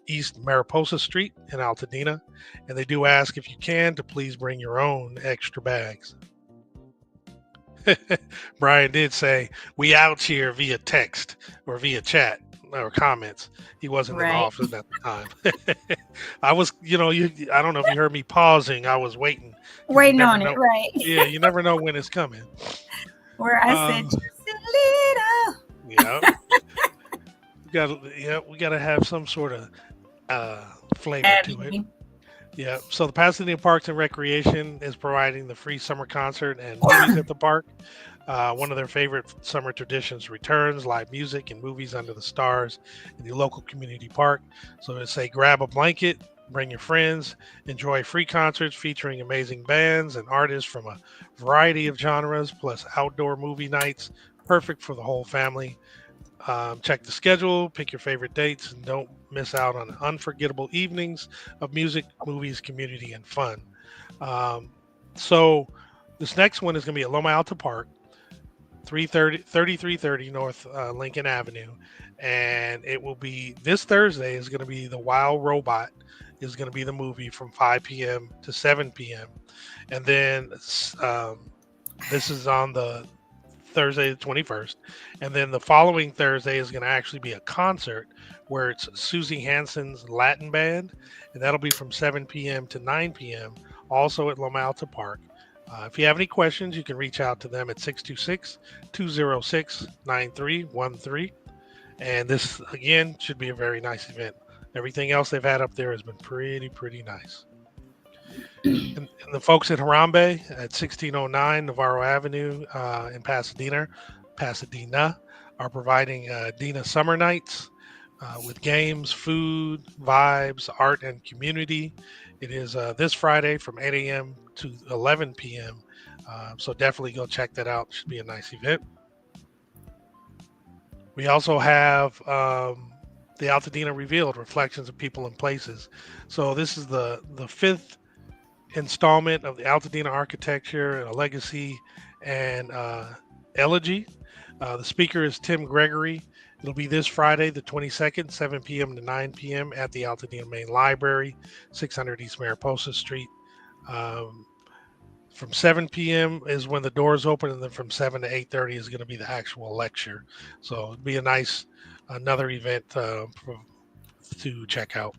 East Mariposa Street in Altadena. And they do ask, if you can, to please bring your own extra bags. Brian did say, we out here via text or via chat or comments. He wasn't in the office at the time. I was, I don't know if you heard me pausing. I was waiting on it, right? Yeah, you never know when it's coming. Where I said, just a little. Yeah. We gotta have some sort of flavor to it. Yeah. So the Pasadena Parks and Recreation is providing the free summer concert and movies at the park. One of their favorite summer traditions returns: live music and movies under the stars in the local community park. So they say, grab a blanket, bring your friends, enjoy free concerts featuring amazing bands and artists from a variety of genres, plus outdoor movie nights, perfect for the whole family. Check the schedule, pick your favorite dates, and don't miss out on unforgettable evenings of music, movies, community, and fun. So this next one is going to be at Loma Alta Park, 3330 North Lincoln Avenue. And it will be this Thursday is going to be The Wild Robot is going to be the movie from 5 p.m. to 7 p.m. And then this is on the Thursday the 21st. And then the following Thursday is going to actually be a concert where it's Susie Hansen's Latin Band. And that'll be from 7 p.m. to 9 p.m. also at Loma Alta Park. If you have any questions, you can reach out to them at 626-206-9313. And this, again, should be a very nice event. Everything else they've had up there has been pretty nice. And the folks at Harambe at 1609 Navarro Avenue in Pasadena are providing Dena Summer Nights with games, food, vibes, art, and community. It is this Friday from 8 a.m. to 11 p.m. So definitely go check that out. It should be a nice event. We also have the Altadena Revealed: Reflections of People and Places. So this is the fifth installment of the Altadena Architecture and a Legacy and Elegy. The speaker is Tim Gregory. It'll be this Friday, the 22nd, 7 p.m. to 9 p.m. at the Altadena Main Library, 600 East Mariposa Street. From 7 p.m. is when the doors open, and then from 7 to 8:30 is going to be the actual lecture. So it'd be a nice another event to check out.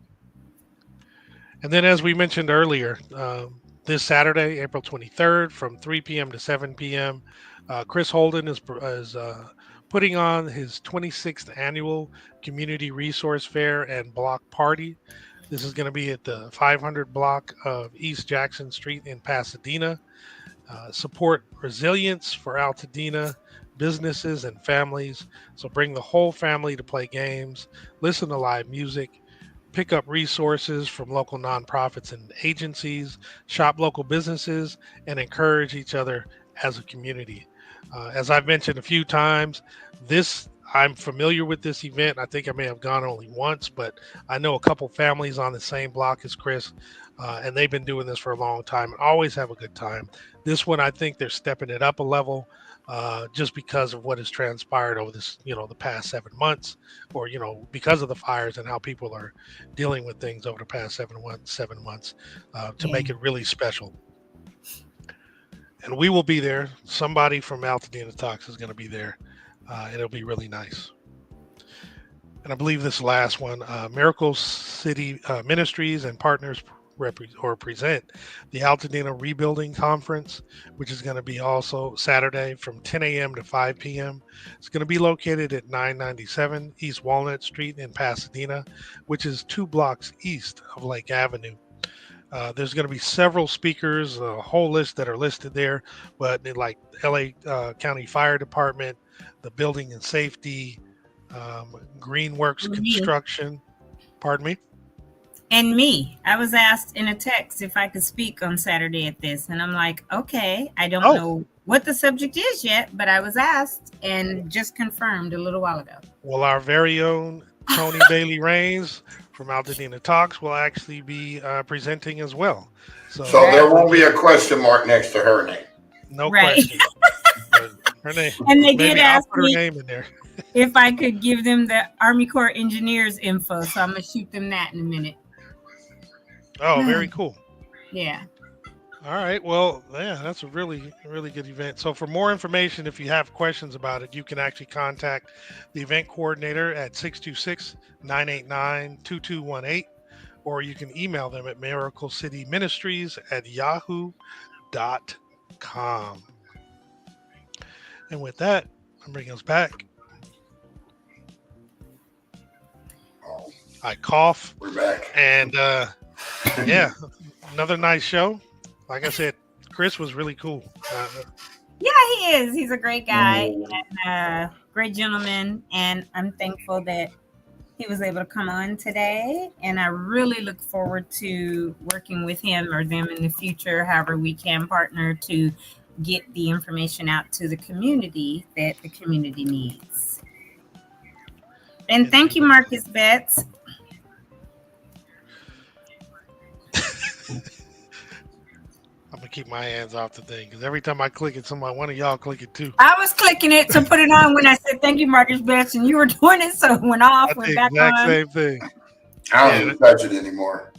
And then, as we mentioned earlier, this Saturday, April 23rd, from 3 p.m. to 7 p.m., Chris Holden is putting on his 26th annual Community Resource Fair and Block Party. This is going to be at the 500 block of East Jackson Street in Pasadena. Support resilience for Altadena businesses and families. So bring the whole family to play games, listen to live music, pick up resources from local nonprofits and agencies, shop local businesses, and encourage each other as a community. As I've mentioned a few times, I'm familiar with this event. I think I may have gone only once, but I know a couple families on the same block as Chris, and they've been doing this for a long time and always have a good time. This one, I think they're stepping it up a level just because of what has transpired over this, the past 7 months, or, because of the fires and how people are dealing with things over the past 7 months to make it really special. And we will be there. Somebody from AltadenaTalks is going to be there. It'll be really nice. And I believe this last one, Miracle City Ministries and partners present the Altadena Rebuilding Conference, which is going to be also Saturday from 10 a.m. to 5 p.m. It's going to be located at 997 East Walnut Street in Pasadena, which is 2 blocks east of Lake Avenue. There's going to be several speakers, a whole list that are listed there, but like LA County Fire Department, the Building and Safety, Greenworks Construction. Pardon me? And me. I was asked in a text if I could speak on Saturday at this. And I'm like, okay, I don't know what the subject is yet, but I was asked and just confirmed a little while ago. Well, our very own Tony Bailey Rains from AltadenaTalks will actually be presenting as well. So there won't be a question mark next to her name. No question. Her name. And they did ask me her name in there. if I could give them the Army Corps engineers info. So I'm going to shoot them that in a minute. Oh, very cool. Yeah. All right. Well, yeah, that's a really, really good event. So for more information, if you have questions about it, you can actually contact the event coordinator at 626-989-2218, or you can email them at miraclecityministries@yahoo.com. And with that, I'm bringing us back. I cough. We're back. And yeah, another nice show. Like I said, Chris was really cool. Yeah, he is. He's a great guy and great gentleman. And I'm thankful that he was able to come on today. And I really look forward to working with him or them in the future, however we can partner to get the information out to the community that the community needs. And thank you, Marcus Betts. I'm gonna keep my hands off the thing because every time I click it, one of y'all click it too. I was clicking it to put it on when I said thank you, Marcus Betts, and you were doing it, so it went off. That's went the back exact on. same thing. I don't even touch it anymore.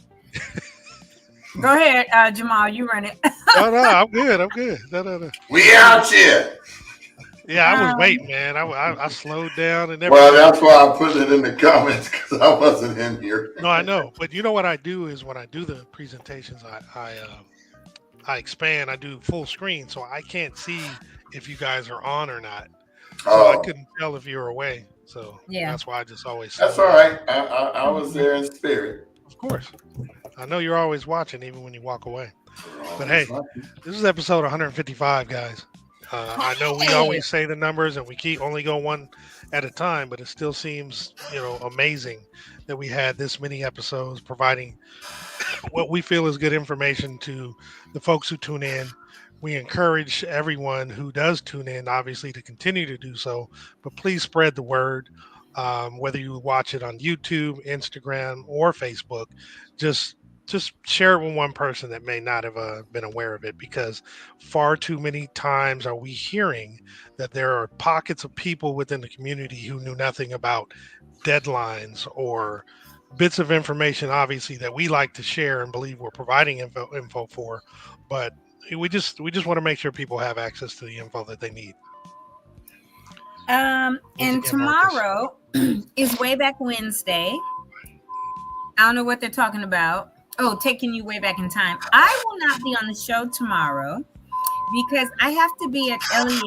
Go ahead, Jamal. You run it. No, I'm good. No. We out here. Yeah, I was waiting, man. I slowed down and everything. Well, that's why I put it in the comments because I wasn't in here. No, I know, but you know what I do is when I do the presentations, I expand. I do full screen, so I can't see if you guys are on or not. So I couldn't tell if you were away. So that's why I just always. That's all right. I was there in spirit. Of course, I know you're always watching, even when you walk away. But hey, this is episode 155, guys. I know we always say the numbers and we only go one at a time, but it still seems, amazing that we had this many episodes providing what we feel is good information to the folks who tune in. We encourage everyone who does tune in, obviously, to continue to do so, but please spread the word. whether you watch it on YouTube, Instagram, or Facebook. Just share it with one person that may not have been aware of it, because far too many times are we hearing that there are pockets of people within the community who knew nothing about deadlines or bits of information, obviously, that we like to share and believe we're providing info for, but we just want to make sure people have access to the info that they need. And again, tomorrow is Way Back Wednesday. I don't know what they're talking about. Oh, taking you way back in time. I will not be on the show tomorrow because I have to be at Elliott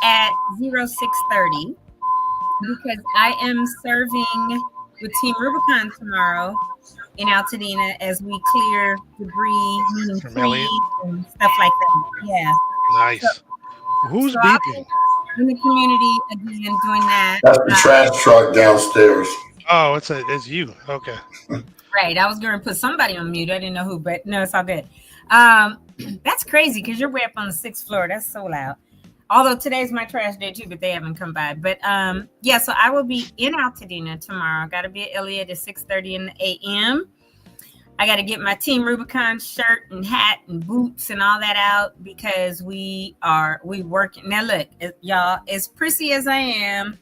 at 06:30 because I am serving with Team Rubicon tomorrow in Altadena as we clear debris, meaning trees and stuff like that. Yeah. Nice. So, who's beeping? In the community again doing that. That's the trash truck downstairs. Oh, it's you. Okay. Right. I was going to put somebody on mute. I didn't know who, but no, it's all good. That's crazy because you're way up on the 6th floor. That's so loud. Although today's my trash day too, but they haven't come by. But yeah, so I will be in Altadena tomorrow. I got to be at Elliott at 6:30 in the a.m. I got to get my Team Rubicon shirt and hat and boots and all that out because we working. Now look, y'all, as prissy as I am,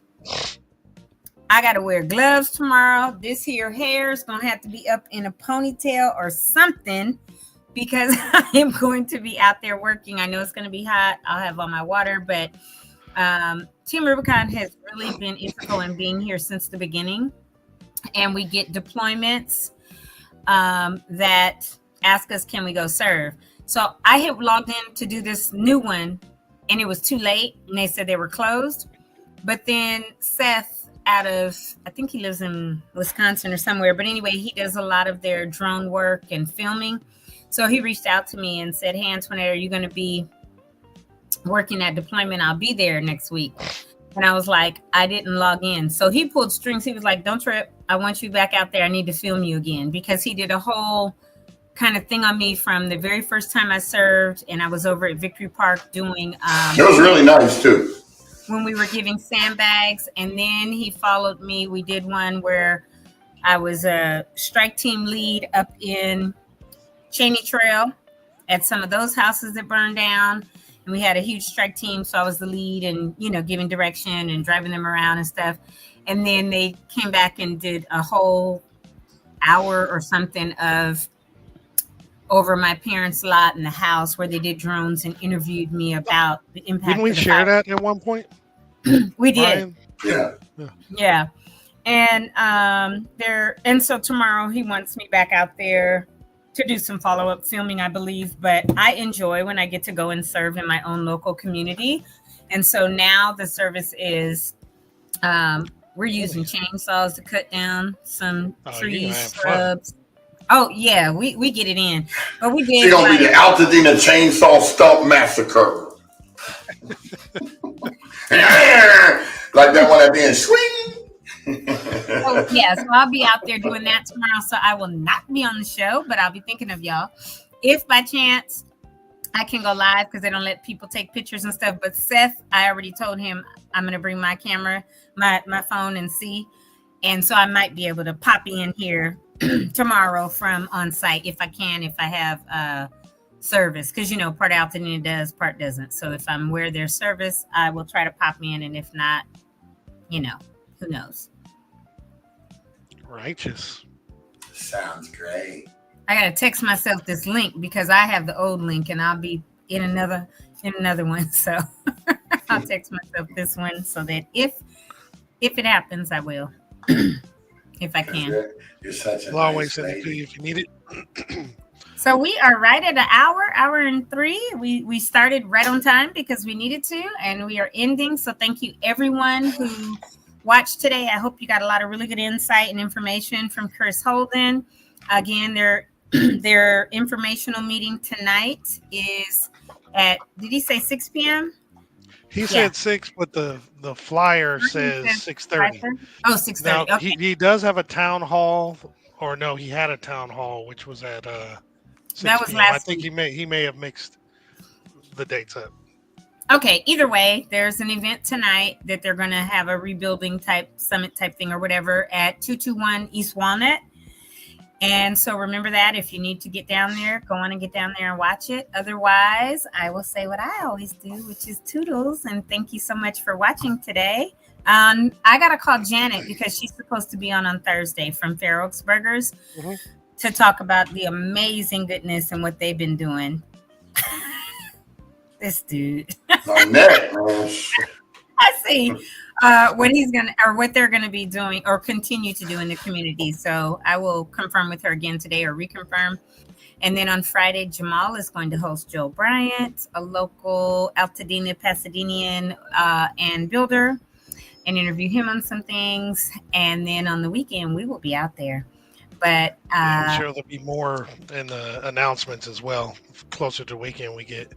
I got to wear gloves tomorrow. This here hair is going to have to be up in a ponytail or something because I am going to be out there working. I know it's going to be hot. I'll have all my water, but Team Rubicon has really been integral in being here since the beginning. And we get deployments that ask us, can we go serve? So I had logged in to do this new one and it was too late. And they said they were closed. But then Seth, out of, I think he lives in Wisconsin or somewhere, but anyway, he does a lot of their drone work and filming. So he reached out to me and said, hey, Antoinette, are you going to be working at deployment? I'll be there next week. And I was like, I didn't log in. So he pulled strings. He was like, don't trip. I want you back out there. I need to film you again, because he did a whole kind of thing on me from the very first time I served. And I was over at Victory Park doing. It was really nice too. When we were giving sandbags, and then he followed me. We did one where I was a strike team lead up in Cheney Trail at some of those houses that burned down. And we had a huge strike team. So I was the lead and, giving direction and driving them around and stuff. And then they came back and did a whole hour or something of over my parents' lot in the house where they did drones and interviewed me about the impact. Didn't we share that at one point? We did. Yeah. Yeah. And so tomorrow he wants me back out there to do some follow-up filming, I believe. But I enjoy when I get to go and serve in my own local community. And so now the service is we're using chainsaws to cut down some trees, shrubs. Oh yeah, we get it in, but we did. It's gonna be the Altadena Chainsaw Stump Massacre, like that one at the end. Swing. Oh yeah, so I'll be out there doing that tomorrow. So I will not be on the show, but I'll be thinking of y'all. If by chance I can go live, because they don't let people take pictures and stuff. But Seth, I already told him I'm gonna bring my camera, my phone, and see, and so I might be able to pop in here tomorrow from on site if I have service, because part of Altadena does, part doesn't. So if I'm where there's service, I will try to pop in, and if not, who knows. Righteous. Sounds great. I gotta text myself this link because I have the old link and I'll be in another one. So I'll text myself this one so that if it happens, I will. If I can. You're such a I'll always nice send it to lady. you if you need it. So we are right at an hour and 3. We started right on time because we needed to, and we are ending. So thank you everyone who watched today. I hope you got a lot of really good insight and information from Chris Holden. Again, their informational meeting tonight is at, did he say 6 p.m.? He said 6, but the flyer says 6:30. Oh, 6:30. Now, Okay. he does have a town hall, or no, he had a town hall, which was at 6 That was p.m. last I think week. he may have mixed the dates up. Okay, either way, there's an event tonight that they're going to have a rebuilding type summit type thing or whatever at 221 East Walnut. And so remember that if you need to get down there, go on and get down there and watch it. Otherwise, I will say what I always do, which is toodles. And thank you so much for watching today. I got to call Janet because she's supposed to be on Thursday from Fair Oaks Burgers to talk about the amazing goodness and what they've been doing. This dude. On that, man. I see what he's gonna or what they're gonna be doing or continue to do in the community. So I will confirm with her again today or reconfirm. And then on Friday, Jamal is going to host Joe Bryant, a local Altadena Pasadenan and builder, and interview him on some things. And then on the weekend, we will be out there. But I'm sure there'll be more in the announcements as well. Closer to the weekend we get.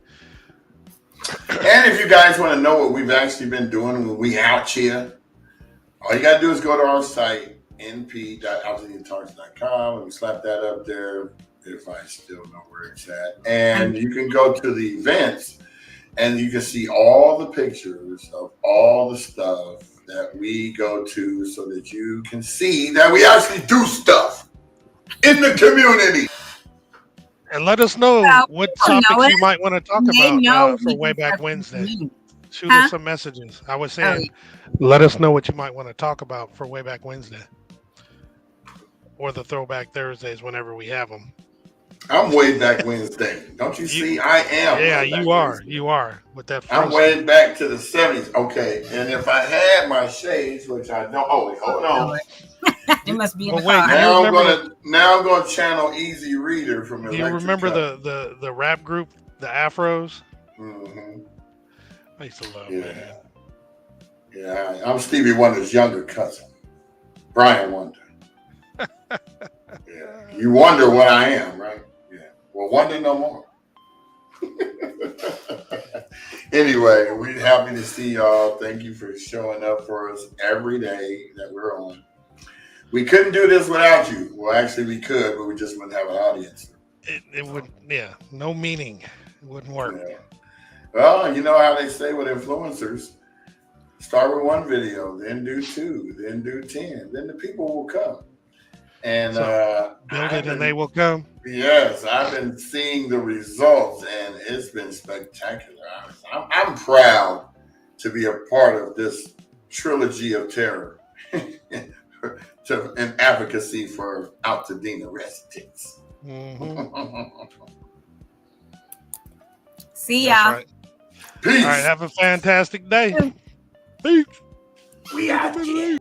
And if you guys want to know what we've actually been doing when we out here, all you got to do is go to our site, np.AltadenaTalks.com, and we slap that up there if I still know where it's at. And you can go to the events, and you can see all the pictures of all the stuff that we go to so that you can see that we actually do stuff in the community. And let us know what topics you might want to talk about for Way Back Wednesday. Shoot us some messages. I was saying, let us know what you might want to talk about for Way Back Wednesday. Or the Throwback Thursdays whenever we have them. I'm Way Back Wednesday. Don't you see? I am. Yeah, you are. Wednesday. You are. With that. I'm way back to the 70s. Okay. And if I had my shades, which I don't. Oh, wait, hold on. It must be in the car. Now I'm gonna channel Easy Reader from the. Do you remember the rap group, the Afros? Mm-hmm. I used to love man. Yeah, I'm Stevie Wonder's younger cousin, Brian Wonder. Yeah, you wonder what I am, right? Yeah. Well, wonder no more. Anyway, we're happy to see y'all. Thank you for showing up for us every day that we're on. We couldn't do this without you. Well, actually, we could, but we just wouldn't have an audience. It would, no meaning. It wouldn't work. Yeah. Well, you know how they say with influencers, start with one video, then do 2, then do 10, then the people will come. And build it and they will come. Yes, I've been seeing the results, and it's been spectacular. I'm proud to be a part of this trilogy of terror. In advocacy for Altadena residents. Mm-hmm. See y'all. Right. Peace. All right, have a fantastic day. Peace. We out here.